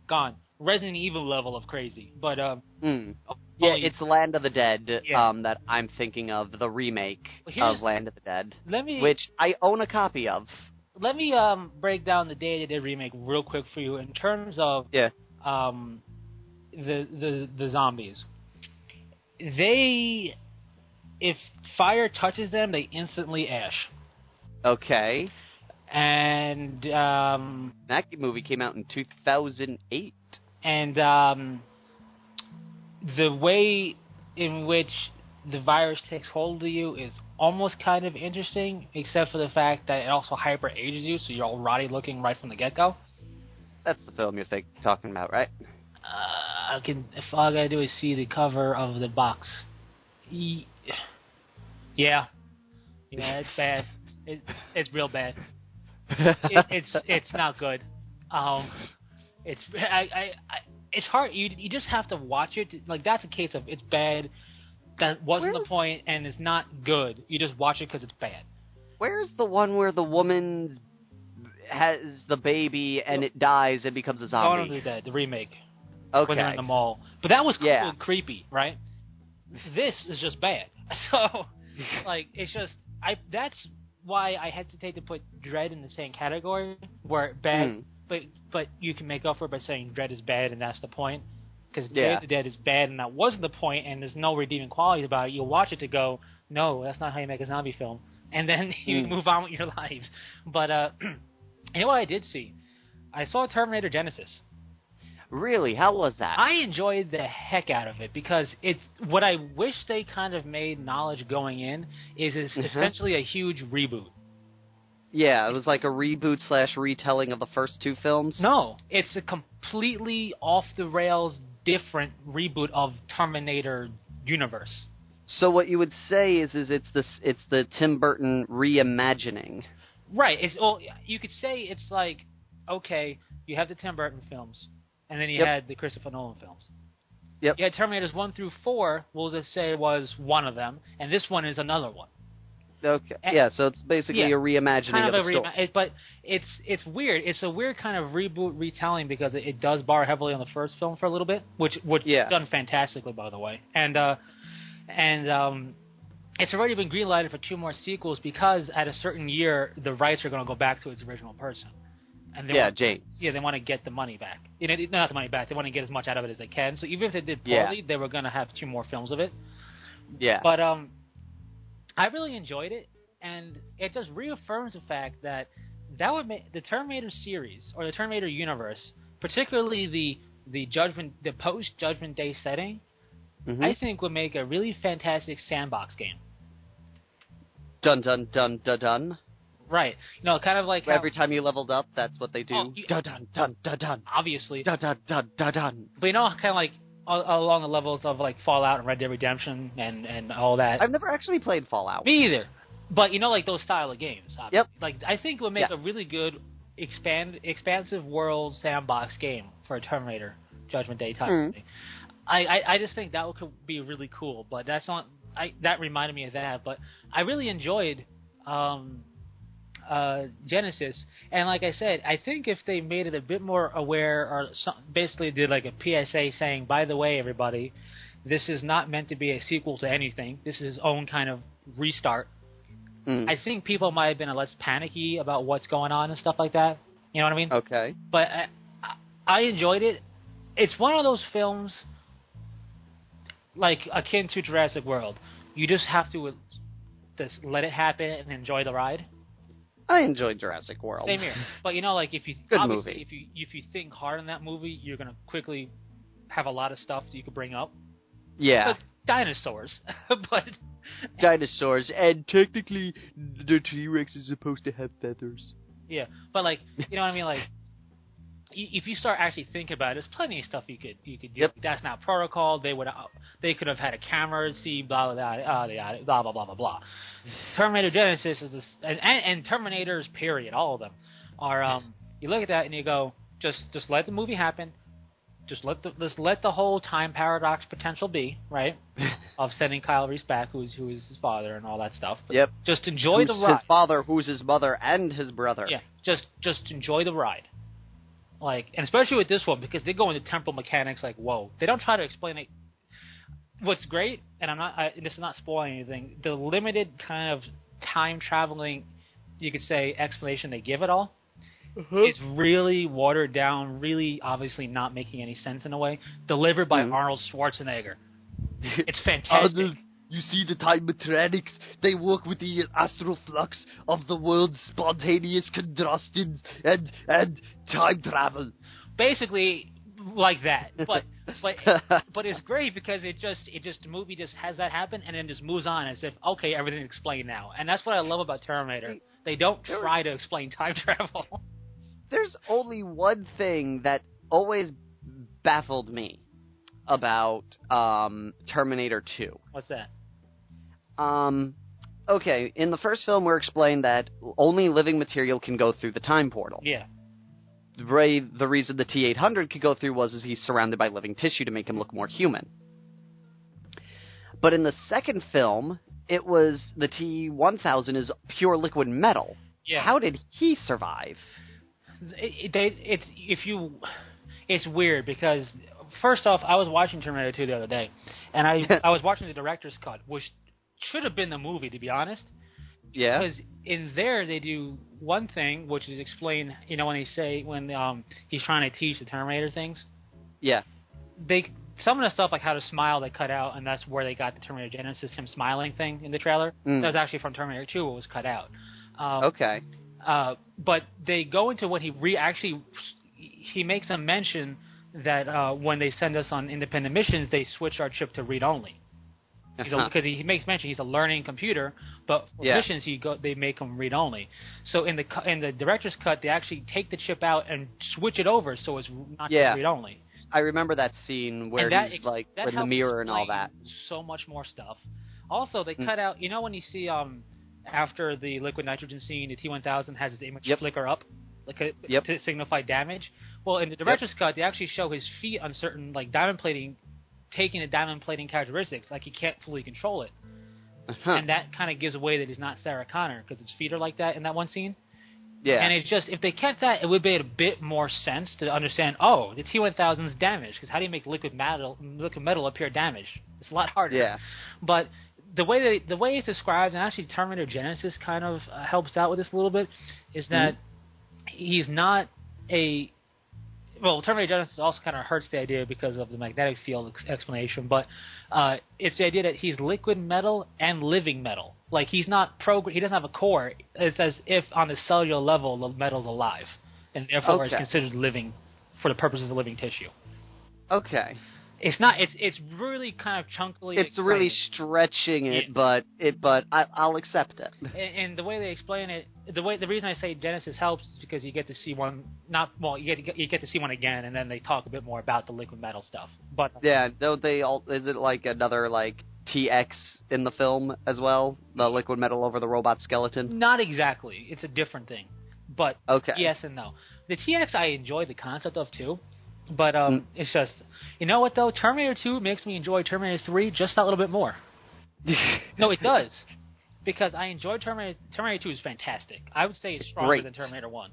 gone. Resident Evil level of crazy, but it's Land of the Dead that I'm thinking of, the remake of Land of the Dead, which I own a copy of. Let me break down the Day of the Dead remake real quick for you in terms of the zombies. If fire touches them, they instantly ash. Okay. And that movie came out in 2008. And the way in which the virus takes hold of you is almost kind of interesting, except for the fact that it also hyper ages you, so you're all rotty looking right from the get go. That's the film you're talking about, right? If all I gotta do is see the cover of the box. Yeah, it's bad. It's real bad. It's not good. It's hard. You just have to watch it. Like that's a case of it's bad. That wasn't the point, and it's not good. You just watch it because it's bad. Where's the one where the woman has the baby and it dies and becomes a zombie? Dawn of the Dead, the remake. Okay. When they're in the mall, but that was cool and creepy, right? This is just bad. So, it's just that's why I hesitate to put Dredd in the same category where bad. But you can make up for it by saying Dredd is bad and that's the point. Because Day of the Dead is bad and that wasn't the point and there's no redeeming qualities about it. You'll watch it to go, no, that's not how you make a zombie film. And then you move on with your lives. But, you know what I did see? I saw Terminator Genesis. Really? How was that? I enjoyed the heck out of it because it's what I wish they kind of made knowledge going in is essentially a huge reboot. Yeah, it was like a reboot / retelling of the first two films? No, it's a completely off-the-rails, different reboot of Terminator universe. So what you would say is it's the Tim Burton reimagining. Right. You could say it's like, okay, you have the Tim Burton films, and then you had the Christopher Nolan films. Yep. You had Terminators 1 through 4, we'll just say was one of them, and this one is another one. Okay. Yeah, so it's basically a reimagining kind of the story. But it's weird. It's a weird kind of reboot retelling because it does bar heavily on the first film for a little bit, which done fantastically, by the way. And it's already been greenlighted for 2 more sequels because at a certain year the rights are going to go back to its original person. And James. Yeah, they want to get the money back. Not the money back. They want to get as much out of it as they can. So even if they did poorly, they were going to have 2 more films of it. Yeah. But I really enjoyed it, and it just reaffirms the fact that would make the Terminator series or the Terminator universe, particularly the post Judgment Day setting, I think would make a really fantastic sandbox game. Dun dun dun dun dun. Right. Kind of like every time you leveled up, that's what they do. Dun dun dun dun dun. Obviously. Dun dun dun dun dun. But kind of like along the levels of like Fallout and Red Dead Redemption and all that. I've never actually played Fallout. Me either. But like those style of games. Obviously. Yep. Like I think it would make a really good expansive world sandbox game for a Terminator Judgment Day type thing. I just think that could be really cool. But that's not. That reminded me of that. But I really enjoyed Genesis, and like I said, I think if they made it a bit more aware, or basically did like a PSA saying, by the way, everybody, this is not meant to be a sequel to anything. This is its own kind of restart. I think people might have been less panicky about what's going on and stuff like that. You know what I mean? Okay. But I enjoyed it. It's one of those films, like akin to Jurassic World. You just have to just let it happen and enjoy the ride. I enjoyed Jurassic World. Same here. But like if you good movie. If you think hard on that movie, you're gonna quickly have a lot of stuff that you could bring up. Yeah. But dinosaurs. But dinosaurs, and technically the T-Rex is supposed to have feathers. Yeah. But like you know what I mean, like if you start actually thinking about it, there's plenty of stuff you could do. Yep. That's not protocol. They could have had a camera see blah blah blah blah blah blah blah blah. Terminator Genesis is this, and Terminators period, all of them are. You look at that and you go, just let the movie happen. Just let the whole time paradox potential be right of sending Kyle Reese back, who is his father and all that stuff. But just enjoy the ride. His father, who's his mother, and his brother. Yeah. Just enjoy the ride. Like, and especially with this one, because they go into temporal mechanics like, whoa. They don't try to explain it. What's great, and this is not spoiling anything, the limited kind of time-traveling, you could say, explanation they give it all is really watered down, really obviously not making any sense in a way, delivered by Arnold Schwarzenegger. It's fantastic. You see the time mechanics, they work with the astral flux of the world's spontaneous combustions and time travel. Basically, like that. But it's great because the movie just has that happen and then just moves on as if, okay, everything's explained now. And that's what I love about Terminator. They don't try to explain time travel. There's only one thing that always baffled me about Terminator 2. What's that? Okay, in the first film we're explained that only living material can go through the time portal. Yeah. The reason the T-800 could go through was he's surrounded by living tissue to make him look more human. But in the second film, it was the T-1000 is pure liquid metal. Yeah. How did he survive? It's weird because, first off, I was watching Terminator 2 the other day, and I was watching the director's cut, which should have been the movie, to be honest. Yeah. Because in there they do one thing, which is explain, when he's trying to teach the Terminator things. Yeah. Some of the stuff like how to smile they cut out, and that's where they got the Terminator Genesis him smiling thing in the trailer. That was actually from Terminator 2. It was cut out. Okay. But they go into what he makes a mention that when they send us on independent missions, they switch our chip to read only. Because he makes mention he's a learning computer, but for missions they make him read only. So in the director's cut, they actually take the chip out and switch it over so it's not just read only. I remember that scene where he's like in the mirror and all that. So much more stuff. Also, they cut out. When you see after the liquid nitrogen scene, the T-1000 has his image flicker up, to signify damage. Well, in the director's cut, they actually show his feet on certain like diamond plating taking the diamond plating characteristics, like he can't fully control it. Uh-huh. And that kind of gives away that he's not Sarah Connor, because his feet are like that in that one scene. Yeah. And it's just, if they kept that, it would make a bit more sense to understand, oh, the T-1000's damaged, because how do you make liquid metal appear damaged? It's a lot harder. Yeah. But the way it's described, and actually Terminator Genesis kind of helps out with this a little bit, is that he's not a... Well, Terminator Genesis also kind of hurts the idea because of the magnetic field explanation, but it's the idea that he's liquid metal and living metal. Like, he's not he doesn't have a core. It's as if on the cellular level the metal's alive, and therefore is considered living for the purposes of living tissue. Okay. It's not. It's really kind of chunkily. It's really stretching it, but I'll accept it. And the way they explain it, the reason I say Genesis helps is because you get to see one. You get to see one again, and then they talk a bit more about the liquid metal stuff. But yeah, don't they all? Is it like another like TX in the film as well? The liquid metal over the robot skeleton? Not exactly. It's a different thing. But okay. Yes and no. The TX I enjoy the concept of too. But it's just, you know what though? Terminator 2 makes me enjoy Terminator 3 just that little bit more. No, it does. Because I enjoy Terminator 2 is fantastic. I would say it's stronger than Terminator 1.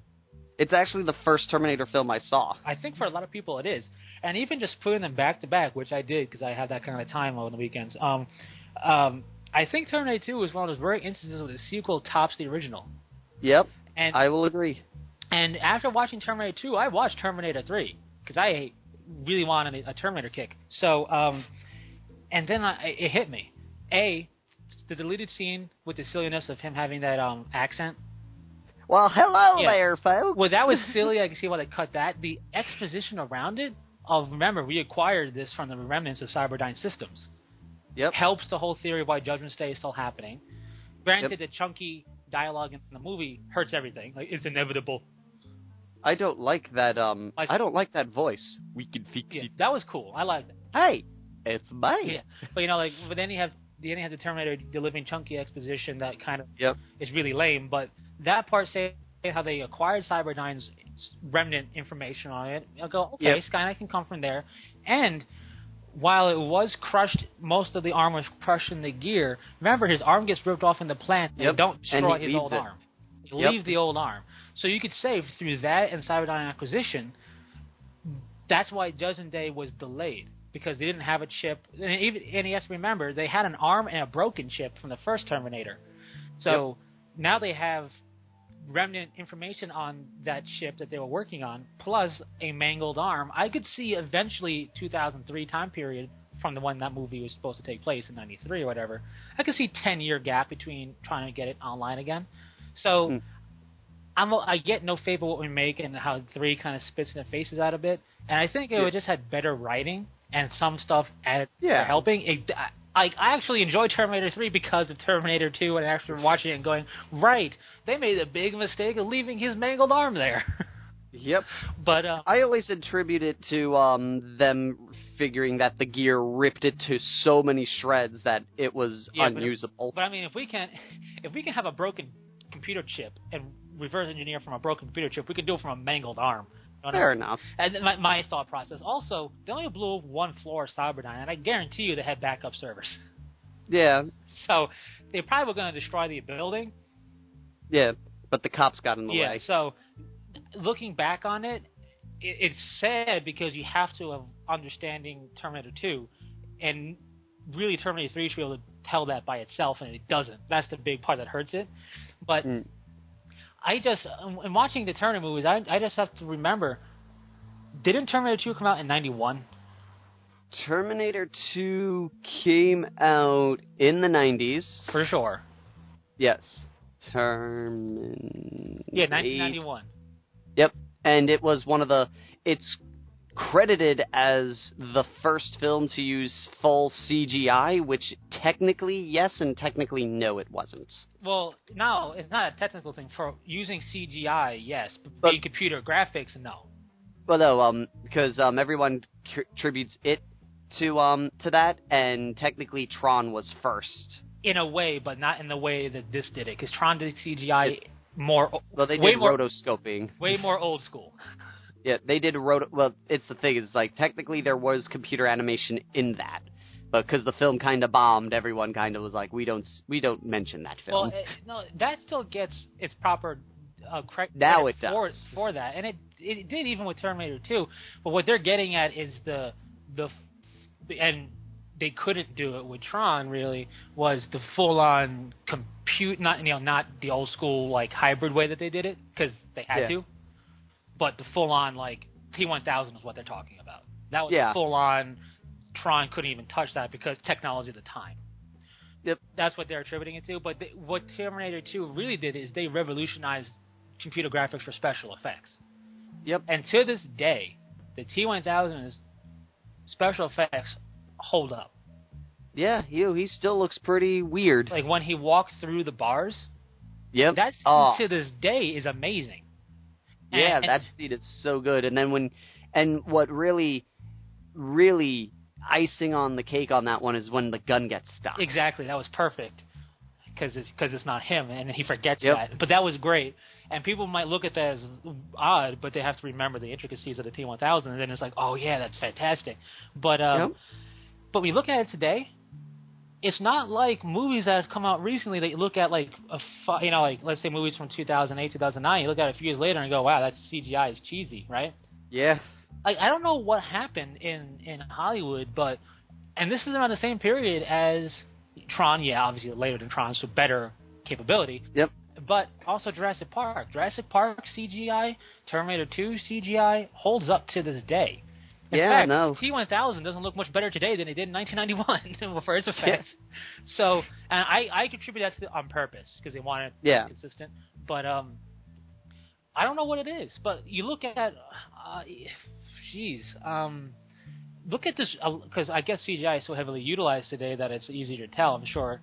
It's actually the first Terminator film I saw. I think for a lot of people it is. And even just putting them back to back, which I did because I have that kind of time on the weekends, I think Terminator 2 is one of those rare instances where the sequel tops the original. Yep, and I will agree. And after watching Terminator 2, I watched Terminator 3. Because I really wanted a Terminator kick. So, and then it hit me. The deleted scene with the silliness of him having that accent. Well, hello there, folks. Well, that was silly. I can see why they cut that. The exposition around it, remember, we acquired this from the remnants of Cyberdyne Systems. Yep. Helps the whole theory of why Judgment Day is still happening. Granted, the chunky dialogue in the movie hurts everything. Like, it's inevitable. I don't like that. I don't like that voice. We can fix it. That was cool. I liked it. Hey, it's me. Yeah, but but then you have the Terminator, the living chunky exposition that kind of is really lame. But that part saying how they acquired Cyberdyne's remnant information on it, I'll go, okay, Skynet can come from there. And while it was crushed, most of the arm was crushed in the gear. Remember, his arm gets ripped off in the plant. And don't destroy his old arm. Leave the old arm. So you could say through that and Cyberdyne acquisition, that's why Judgment Day was delayed, because they didn't have a chip. And you have to remember, they had an arm and a broken chip from the first Terminator. So now they have remnant information on that chip that they were working on, plus a mangled arm. I could see eventually 2003 time period from the one that movie was supposed to take place in 93 or whatever. I could see 10-year gap between trying to get it online again. So I get no favor what we make and how 3 kind of spits in the faces out a bit. And I think it would just had better writing and some stuff added for helping. I actually enjoyed Terminator 3 because of Terminator 2 and after watching it and going, right, they made a big mistake of leaving his mangled arm there. Yep. But I always attribute it to them figuring that the gear ripped it to so many shreds that it was unusable. But I mean, if we can have a broken computer chip and reverse engineer from a broken computer chip, we could do it from a mangled arm. Fair enough. And my thought process. Also, they only blew up one floor of Cyberdyne, and I guarantee you they had backup servers. Yeah. So they probably were going to destroy the building. Yeah, but the cops got in the way. Yeah, so looking back on it, it's sad because you have to have understanding Terminator 2, and really Terminator 3 should be able to tell that by itself, and it doesn't. That's the big part that hurts it. But I just, in watching the Terminator movies, I just have to remember, didn't Terminator 2 come out in 91? Terminator 2 came out in the 90s. For sure. Yes. 1991. Yep, and it was it's credited as the first film to use full CGI, which technically yes and technically no, it wasn't. Well, no, it's not a technical thing. For using CGI, yes, but being computer graphics, no. Well, no, because everyone attributes it to that, and technically Tron was first. In a way, but not in the way that this did it, because Tron did CGI more. Well, they did rotoscoping. Way more old school. Yeah, they did well, it's the thing, it's like, technically there was computer animation in that. But because the film kind of bombed, everyone kind of was like, we don't mention that film. Well, no, that still gets its proper now it does. For that. And it did even with Terminator 2. But what they're getting at is the and they couldn't do it with Tron, really, was the full-on compute, not the old school, like, hybrid way that they did it, because they had to. But the full-on, like, T-1000 is what they're talking about. That was full-on. Tron couldn't even touch that because technology at the time. Yep. That's what they're attributing it to. But what Terminator 2 really did is they revolutionized computer graphics for special effects. Yep. And to this day, the T-1000's special effects hold up. Yeah, he still looks pretty weird. Like when he walked through the bars. Yep. That to this day is amazing. Yeah, that scene is so good. And then what really icing on the cake on that one is when the gun gets stuck. Exactly, that was perfect because it's not him, and he forgets that. But that was great, and people might look at that as odd, but they have to remember the intricacies of the T-1000, and then it's like, oh yeah, that's fantastic. But but we look at it today, it's not like movies that have come out recently that you look at like like let's say movies from 2008, 2009. You look at it a few years later and go, wow, that CGI is cheesy, right? Yeah. Like, I don't know what happened in Hollywood, and this is around the same period as Tron, obviously later than Tron, so better capability. Yep. But also Jurassic Park. Jurassic Park CGI, Terminator 2 CGI holds up to this day. In fact, T-1000 doesn't look much better today than it did in 1991 for its effects. Yeah. So, and I contribute that on purpose because they wanted to be consistent. But I don't know what it is. But you look at, look at this, because I guess CGI is so heavily utilized today that it's easier to tell, I'm sure,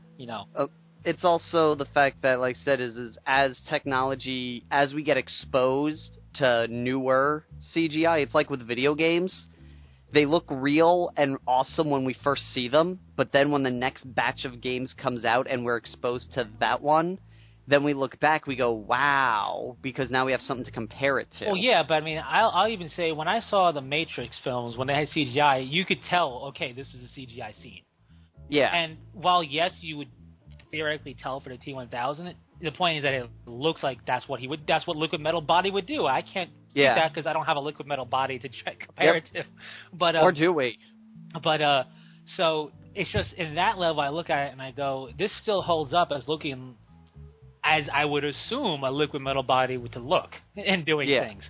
It's also the fact that, like I said, is as technology, as we get exposed to newer CGI, it's like with video games. They look real and awesome when we first see them, but then when the next batch of games comes out and we're exposed to that one, then we look back, we go, wow, because now we have something to compare it to. Well, yeah, but I mean, I'll even say, when I saw the Matrix films, when they had CGI, you could tell, okay, this is a CGI scene. Yeah. And while, yes, you would theoretically tell for the T-1000, the point is that it looks like that's what liquid metal body would do. I can't do that because I don't have a liquid metal body to compare it to. But, or do we? But, so, it's just, in that level, I look at it and I go, this still holds up as looking as I would assume a liquid metal body would to look in doing things.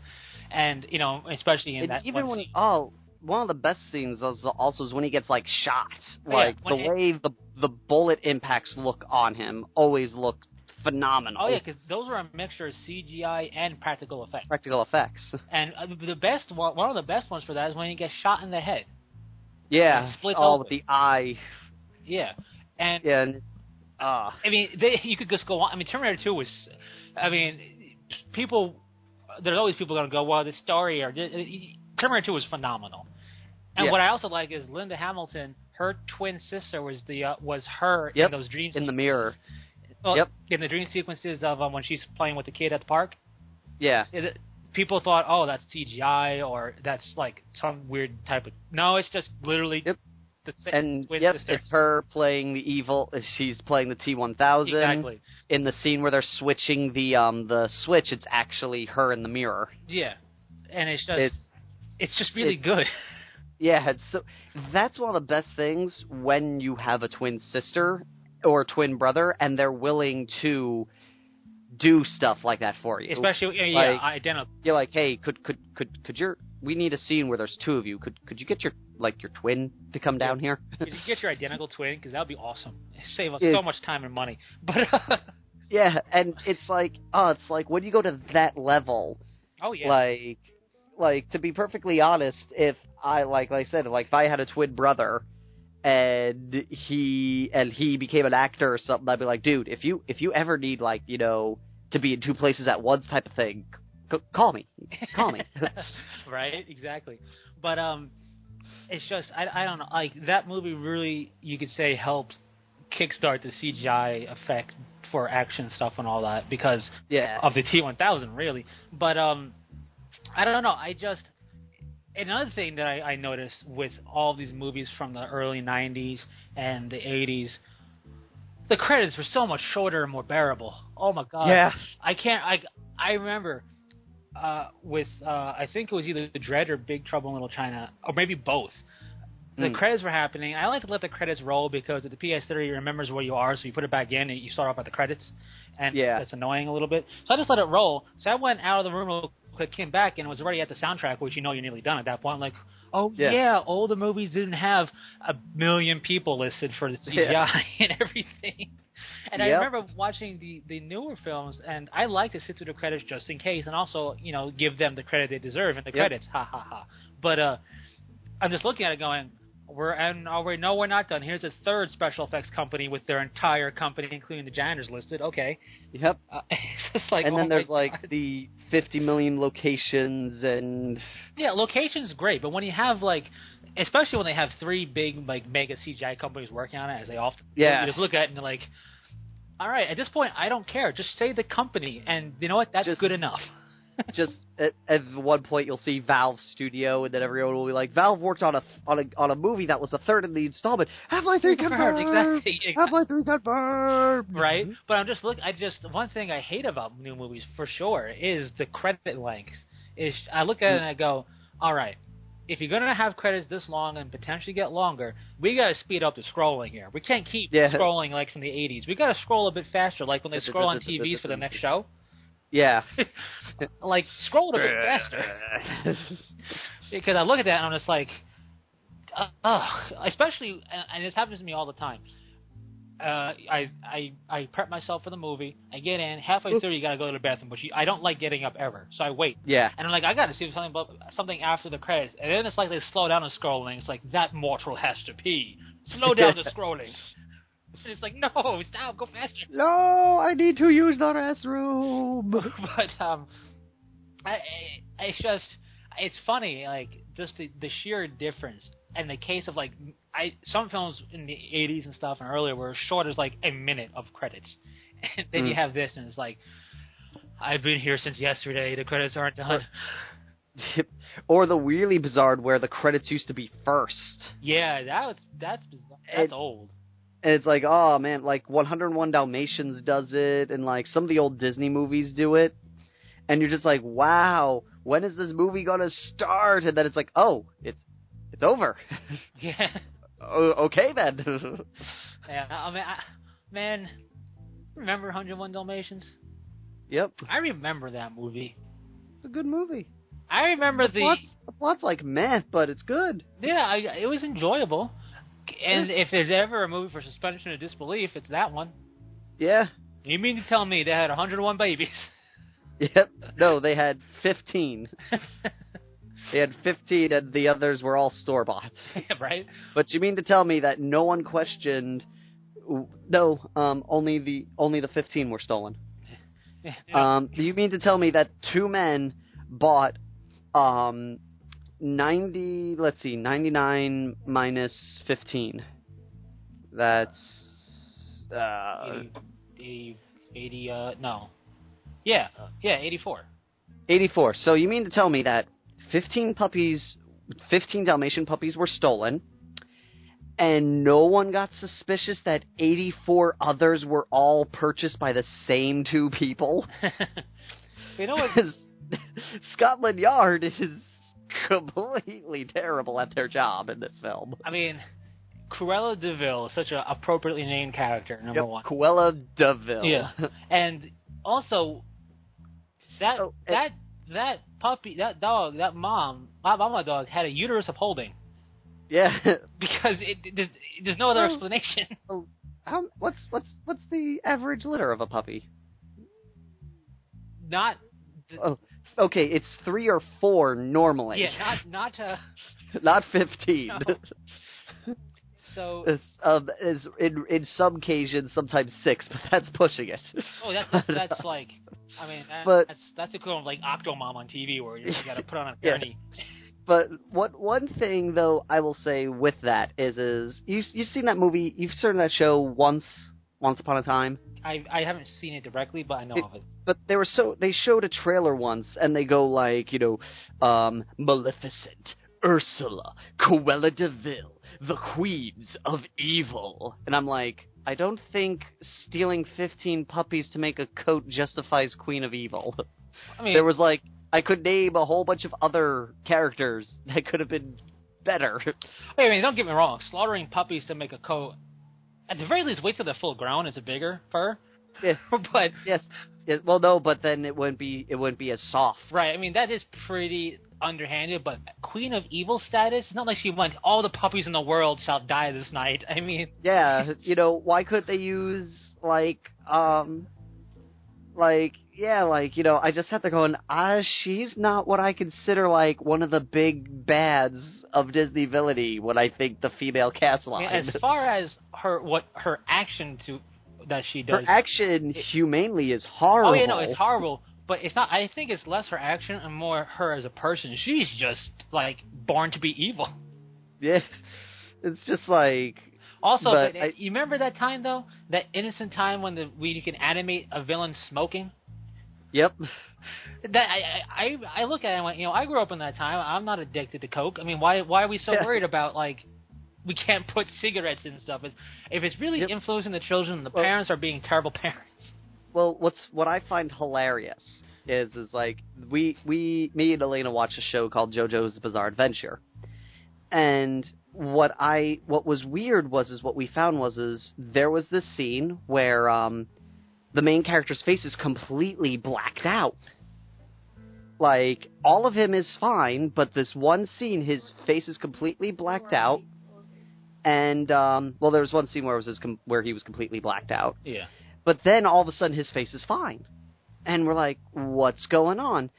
And, especially in that... Even one of the best scenes also is when he gets, like, shot. Like, the way the bullet impacts look on him always look phenomenal. Oh, yeah, because those were a mixture of CGI and practical effects. Practical effects. And one of the best ones for that is when he gets shot in the head. Yeah. Splits open. With the eye. Yeah. And... Yeah, I mean, you could just go on. I mean, Terminator 2 was... I mean, there's always people going to go, well, the story... Terminator 2 was phenomenal. And what I also like is Linda Hamilton, her twin sister was her in those dream sequences. In the mirror. Well, in the dream sequences of when she's playing with the kid at the park. Yeah. People thought, oh, that's CGI or that's like some weird type of... No, it's just literally... It's her playing the evil. She's playing the T-1000. Exactly. In the scene where they're switching the switch, it's actually her in the mirror. Yeah, and it's just really good. Yeah, that's one of the best things when you have a twin sister or a twin brother, and they're willing to do stuff like that for you. Especially, identical. You're like, hey, could we need a scene where there's two of you. Could you get your twin to come down here? Could you get your identical twin? Because that would be awesome. Save us so much time and money. But yeah, and it's like when you go to that level. Oh yeah. Like to be perfectly honest, if I like I said, if I had a twin brother and he became an actor or something, I'd be like, dude, if you ever need to be in two places at once type of thing, call me. Right, exactly. But it's just I don't know. Like that movie really, you could say, helped kickstart the CGI effect for action stuff and all that because of the T-1000, really. But I don't know. Another thing that I noticed with all these movies from the early 90s and the 80s, the credits were so much shorter and more bearable. Oh my god. Yeah. I remember with I think it was either Dread or Big Trouble in Little China, or maybe both. The credits were happening. I like to let the credits roll because the PS3 remembers where you are, so you put it back in and you start off at the credits, and that's annoying a little bit. So I just let it roll. So I went out of the room real quick, came back, and was already at the soundtrack, which you're nearly done at that point. I'm like, older movies didn't have 1 million people listed for the CGI and everything. And I remember watching the newer films, and I like to sit through the credits just in case, and also, give them the credit they deserve in the credits. Ha ha ha. But I'm just looking at it going, we're not done. Here's a third special effects company with their entire company, including the janitors listed. Okay. Yep. It's just like, and then there's the 50 million locations and... Yeah, locations great, but when you have especially when they have 3 big mega CGI companies working on it, as they often do, you just look at it and you're like, all right, at this point I don't care. Just say the company, and you know what? That's good enough. Just at one point you'll see Valve Studio, and then everyone will be like, Valve worked on a movie that was a third in the installment. Half-Life 3 confirmed. Exactly. Half-Life 3 confirmed. Right, but one thing I hate about new movies for sure is the credit length. I look at it and I go, all right, if you're gonna have credits this long and potentially get longer, we gotta speed up the scrolling here. We can't keep scrolling like from the 80s. We gotta scroll a bit faster, like when they scroll on TVs for the next show. Yeah. Scroll it a bit faster. Because I look at that and I'm just like, especially, and this happens to me all the time. I prep myself for the movie. I get in, halfway through you gotta go to the bathroom, but I don't like getting up ever, so I wait. Yeah. And I'm like, I gotta see something after the credits. And then it's like they slow down the scrolling. It's like, that mortal has to pee. Slow down the scrolling. It's like, no, stop, go faster. No, I need to use the restroom. But it's funny, just the sheer difference. In the case of some films in the 80s and stuff and earlier were short as a minute of credits, and then you have this, and it's like, I've been here since yesterday. The credits aren't done. Or the really bizarre where the credits used to be first. Yeah, that's bizarre. That's old. And it's like, oh man, 101 Dalmatians does it, and some of the old Disney movies do it, and you're just like, wow, when is this movie gonna start? And then it's like, oh, it's over. Yeah. Okay then. Yeah, man, remember 101 Dalmatians? Yep. I remember that movie. It's a good movie. I remember the plot's like meh, but it's good. Yeah, it was enjoyable. And if there's ever a movie for suspension of disbelief, it's that one. Yeah. You mean to tell me they had 101 babies? Yep. No, they had 15. They had 15, and the others were all store-bought. Yeah, right? But you mean to tell me that no one questioned... No, only the 15 were stolen. You mean to tell me that 2 men bought 99 minus 15. That's 80 no. Yeah, 84. 84. So you mean to tell me that 15 Dalmatian puppies were stolen, and no one got suspicious that 84 others were all purchased by the same 2 people? You know what? Scotland Yard is completely terrible at their job in this film. I mean, Cruella de Vil is such an appropriately named character, number one. Cruella de Vil. Yeah. And also, that puppy, that dog, that mama dog had a uterus of holding. Yeah. Because there's no other explanation. What's the average litter of a puppy? Not... Okay, it's 3 or 4 normally. Yeah, not not 15. No. So in some occasions, sometimes 6, but that's pushing it. Oh, that's that's equivalent of Octomom on TV, where you got to put on a gurney. But one thing though I will say with that is you've seen that movie, you've seen that show Once Once Upon a Time? I haven't seen it directly, but I know of it. But they showed a trailer once, and they go like, Maleficent, Ursula, Cruella de Vil, the Queens of Evil. And I'm like, I don't think stealing 15 puppies to make a coat justifies Queen of Evil. I mean, there was like, I could name a whole bunch of other characters that could have been better. I mean, don't get me wrong, slaughtering puppies to make a coat, at the very least, wait till they're full grown. It's a bigger fur. Yeah. But yes. Well, no, but then it wouldn't be as soft. Right. I mean, that is pretty underhanded. But Queen of Evil status. It's not like she went, all the puppies in the world shall die this night. I mean. Yeah. Why couldn't they use I just have to go and she's not what I consider like one of the big bads of Disney villainy when I think the female cast line. I mean, as far as her action that she does, her action humanely is horrible. Oh yeah, no, it's horrible. But it's not. I think it's less her action and more her as a person. She's just like born to be evil. Yeah, it's just like. Also, you remember that time though, that innocent time when you can animate a villain smoking. Yep. That I look at it and went, I grew up in that time. I'm not addicted to coke. I mean, why are we so worried about like we can't put cigarettes and stuff? If it's really influencing the children, the parents are being terrible parents. Well, what I find hilarious is like me and Elena watched a show called JoJo's Bizarre Adventure, and what was weird was what we found was there was this scene where the main character's face is completely blacked out. Like, all of him is fine, but this one scene, his face is completely blacked out. And, there was one scene where where he was completely blacked out. Yeah. But then, all of a sudden, his face is fine. And we're like, what's going on?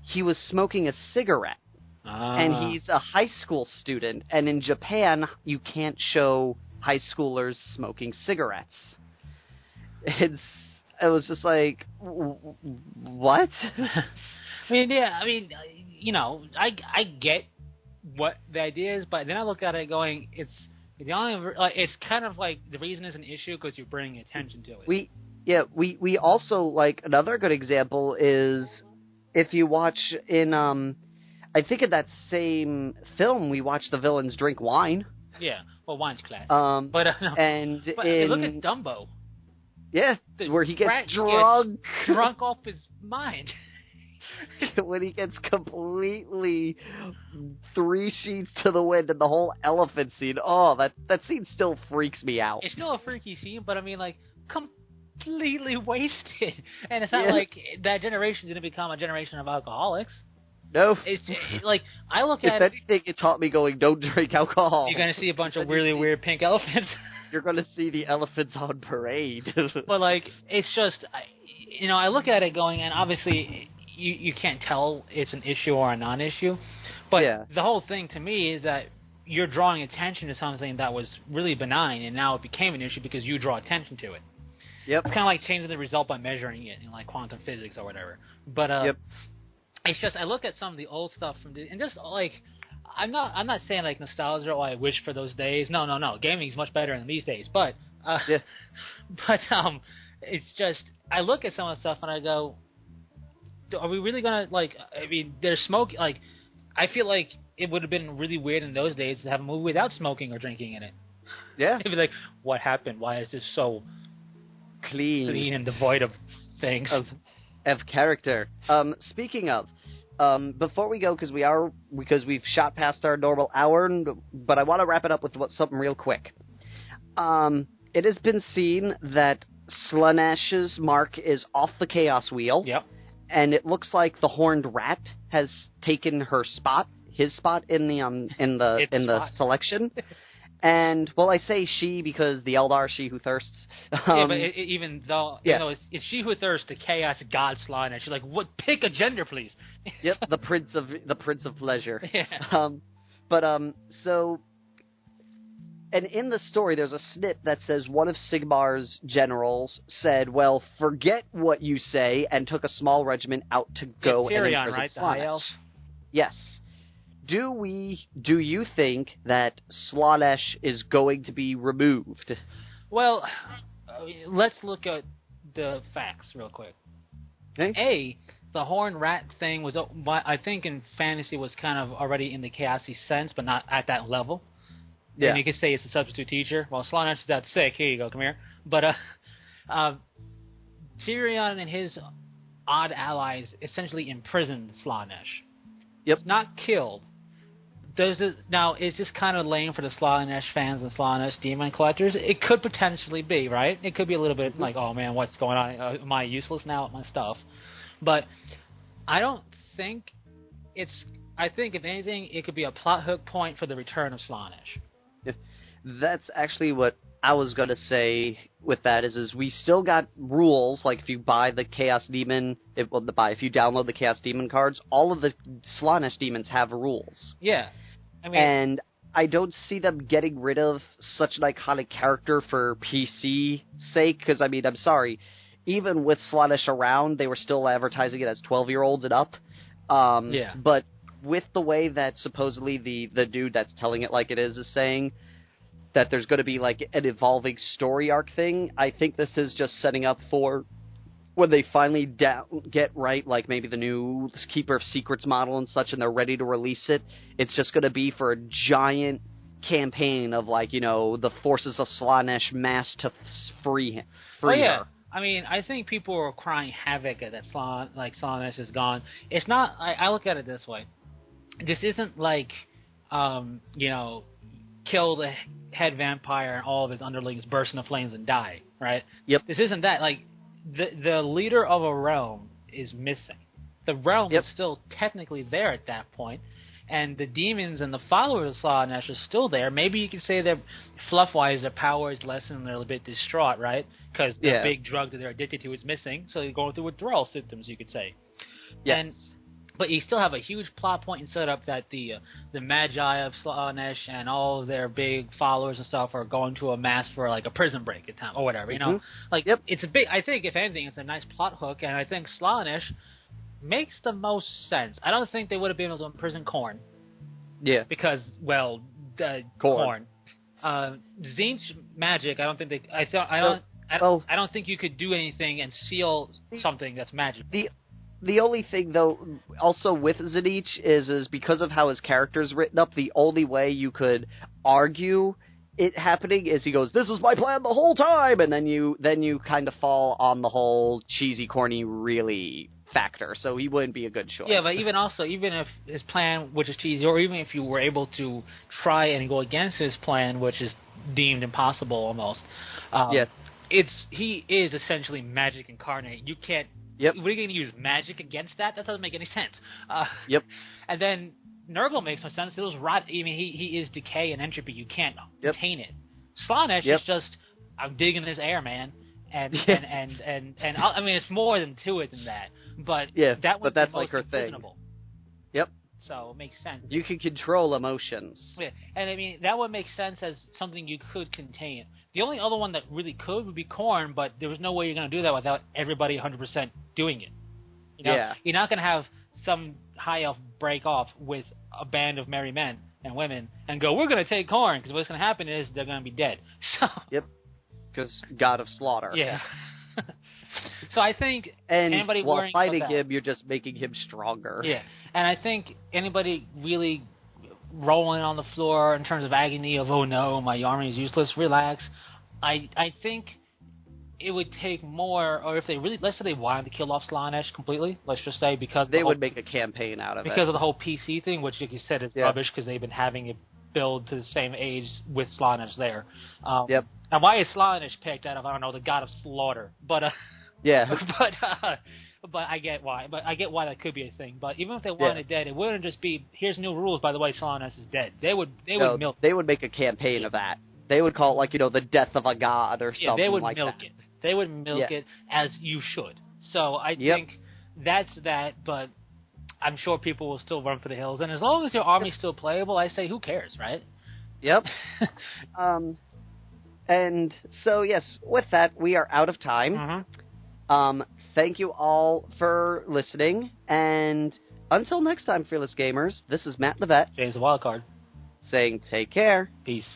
He was smoking a cigarette. And he's a high school student. And in Japan, you can't show high schoolers smoking cigarettes. It was just like, what? I get what the idea is, but then I look at it going, it's kind of like the reason is an issue because you're bringing attention to it. We also, like, another good example is if you watch in, I think in that same film, we watched the villains drink wine. Yeah, well, wine's classic. No. But look at Dumbo. Yeah, where he gets drunk. Drunk off his mind. When he gets completely 3 sheets to the wind and the whole elephant scene. Oh, that scene still freaks me out. It's still a freaky scene, but I mean, like, completely wasted. And it's not like that generation's going to become a generation of alcoholics. No. It's like, I look at it. If anything, it taught me going, don't drink alcohol. You're going to see a bunch of really weird pink elephants. You're going to see the elephants on parade. But, like, it's just, I look at it going, and obviously you can't tell it's an issue or a non-issue. But the whole thing to me is that you're drawing attention to something that was really benign, and now it became an issue because you draw attention to it. Yep. It's kind of like changing the result by measuring it in, like, quantum physics or whatever. But it's just, I look at some of the old stuff and just, like, I'm not saying, like, nostalgia or I wish for those days. No. Gaming is much better in these days. But, it's just, I look at some of the stuff and I go, are we really going to, like, I mean, there's smoke, like, I feel like it would have been really weird in those days to have a movie without smoking or drinking in it. Yeah. It'd be like, what happened? Why is this so clean and devoid of things? Of character. Speaking of, before we go, because we've shot past our normal hour, but I want to wrap it up with something real quick. It has been seen that Slaanesh's mark is off the Chaos Wheel. Yep. And it looks like the Horned Rat has taken his spot in the selection. And, well, I say she because the Eldar, she who thirsts. But even though it's she who thirsts, the chaos god Slaanesh. She's like, what? Pick a gender, please. Yep, the prince of pleasure. Yeah. So, and in the story, there's a snip that says one of Sigmar's generals said, "Well, forget what you say," and took a small regiment out to go and imprison right? Slaanesh. The High Elf? Yes. Do you think that Slaanesh is going to be removed? Well, let's look at the facts real quick. Okay. The horned rat thing was, I think in fantasy was kind of already in the chaosy sense, but not at that level. Yeah. And you could say it's a substitute teacher. Well, Slaanesh is that sick. Here you go, come here. But Tyrion and his odd allies essentially imprisoned Slaanesh. Yep. Not killed. Now, is this kind of lame for the Slaanesh fans and Slaanesh demon collectors? It could potentially be, right? It could be a little bit like, oh man, what's going on? Am I useless now with my stuff? But I don't think I think, if anything, it could be a plot hook point for the return of Slaanesh. That's actually what I was going to say with that is we still got rules, like if you buy the Chaos Demon, if you download the Chaos Demon cards, all of the Slaanesh demons have rules. Yeah. And I don't see them getting rid of such an iconic character for PC sake, because, I'm sorry, even with Slaanesh around, they were still advertising it as 12-year-olds and up. Yeah. But with the way that supposedly the dude that's telling it like it is saying that there's going to be like an evolving story arc thing, I think this is just setting up for when they finally get right, like maybe the new Keeper of Secrets model and such, and they're ready to release it. It's just going to be for a giant campaign of the forces of Slaanesh mass to free her. I think people are crying havoc at that Slaanesh is gone. It's not. I look at it this way. This isn't like, kill the head vampire and all of his underlings burst into flames and die, right? Yep. This isn't that. Like, the leader of a realm is missing. The realm is still technically there at that point, and the demons and the followers of Slaanesh are still there. Maybe you could say that, fluff-wise, their power is lessened, they're a bit distraught, right? Because the big drug that they're addicted to is missing, so they're going through withdrawal symptoms, you could say. Yes. But you still have a huge plot point and setup that the Magi of Slaanesh and all of their big followers and stuff are going to a mass for like a prison break at time or whatever, It's a big. I think if anything, it's a nice plot hook, and I think Slaanesh makes the most sense. I don't think they would have been able to imprison Khorne. Yeah. Because Khorne. Tzeentch magic. I don't think they. I don't think you could do anything and seal something that's magic. The only thing, though, also with Tzeentch is because of how his character's written up, the only way you could argue it happening is he goes, "This is my plan the whole time," and then you kind of fall on the whole cheesy, corny, really factor. So he wouldn't be a good choice. Yeah, but even if his plan, which is cheesy, or even if you were able to try and go against his plan, which is deemed impossible almost, he is essentially magic incarnate. You can't. Yep. What are you going to use, magic against that? That doesn't make any sense. Yep. And then Nurgle makes no sense. It was rot. He is decay and entropy. You can't contain it. Slaanesh is just, I'm digging this air, man. And it's more than to it than that. But that's like her thing. Yep. So it makes sense. You can control emotions. Yeah, and that would make sense as something you could contain. The only other one that really could would be Khorne, but there was no way you're going to do that without everybody 100% doing it. You're not going to have some high elf break off with a band of merry men and women and go, "We're going to take Khorne," because what's going to happen is they're going to be dead. So. Yep. Because God of Slaughter. Yeah. So I think anybody while fighting him, you're just making him stronger. Yeah, and I think anybody really rolling on the floor in terms of agony of, "Oh no, my army is useless," relax. I think it would take more, or if they really, let's say they wanted to kill off Slaanesh completely, let's just say, because they would make a campaign out of it. Because of the whole PC thing, which, like you said, is rubbish because they've been having it build to the same age with Slaanesh there. Yep. Now, why is Slaanesh picked out of, I don't know, the God of Slaughter? But but I get why. But I get why that could be a thing. But even if they wanted it dead, it wouldn't just be, here's new rules, by the way, Slaanesh is dead. They would milk. They would make a campaign of that. They would call it the death of a god or something like that. They would milk it. They would milk it as you should. So I think that's that, but I'm sure people will still run for the hills. And as long as your army's still playable, I say, who cares, right? Yep. And so, yes, with that, we are out of time. Mm-hmm. Thank you all for listening, and until next time, fearless gamers, this is Matt the Vet. James the Wildcard. Saying take care. Peace.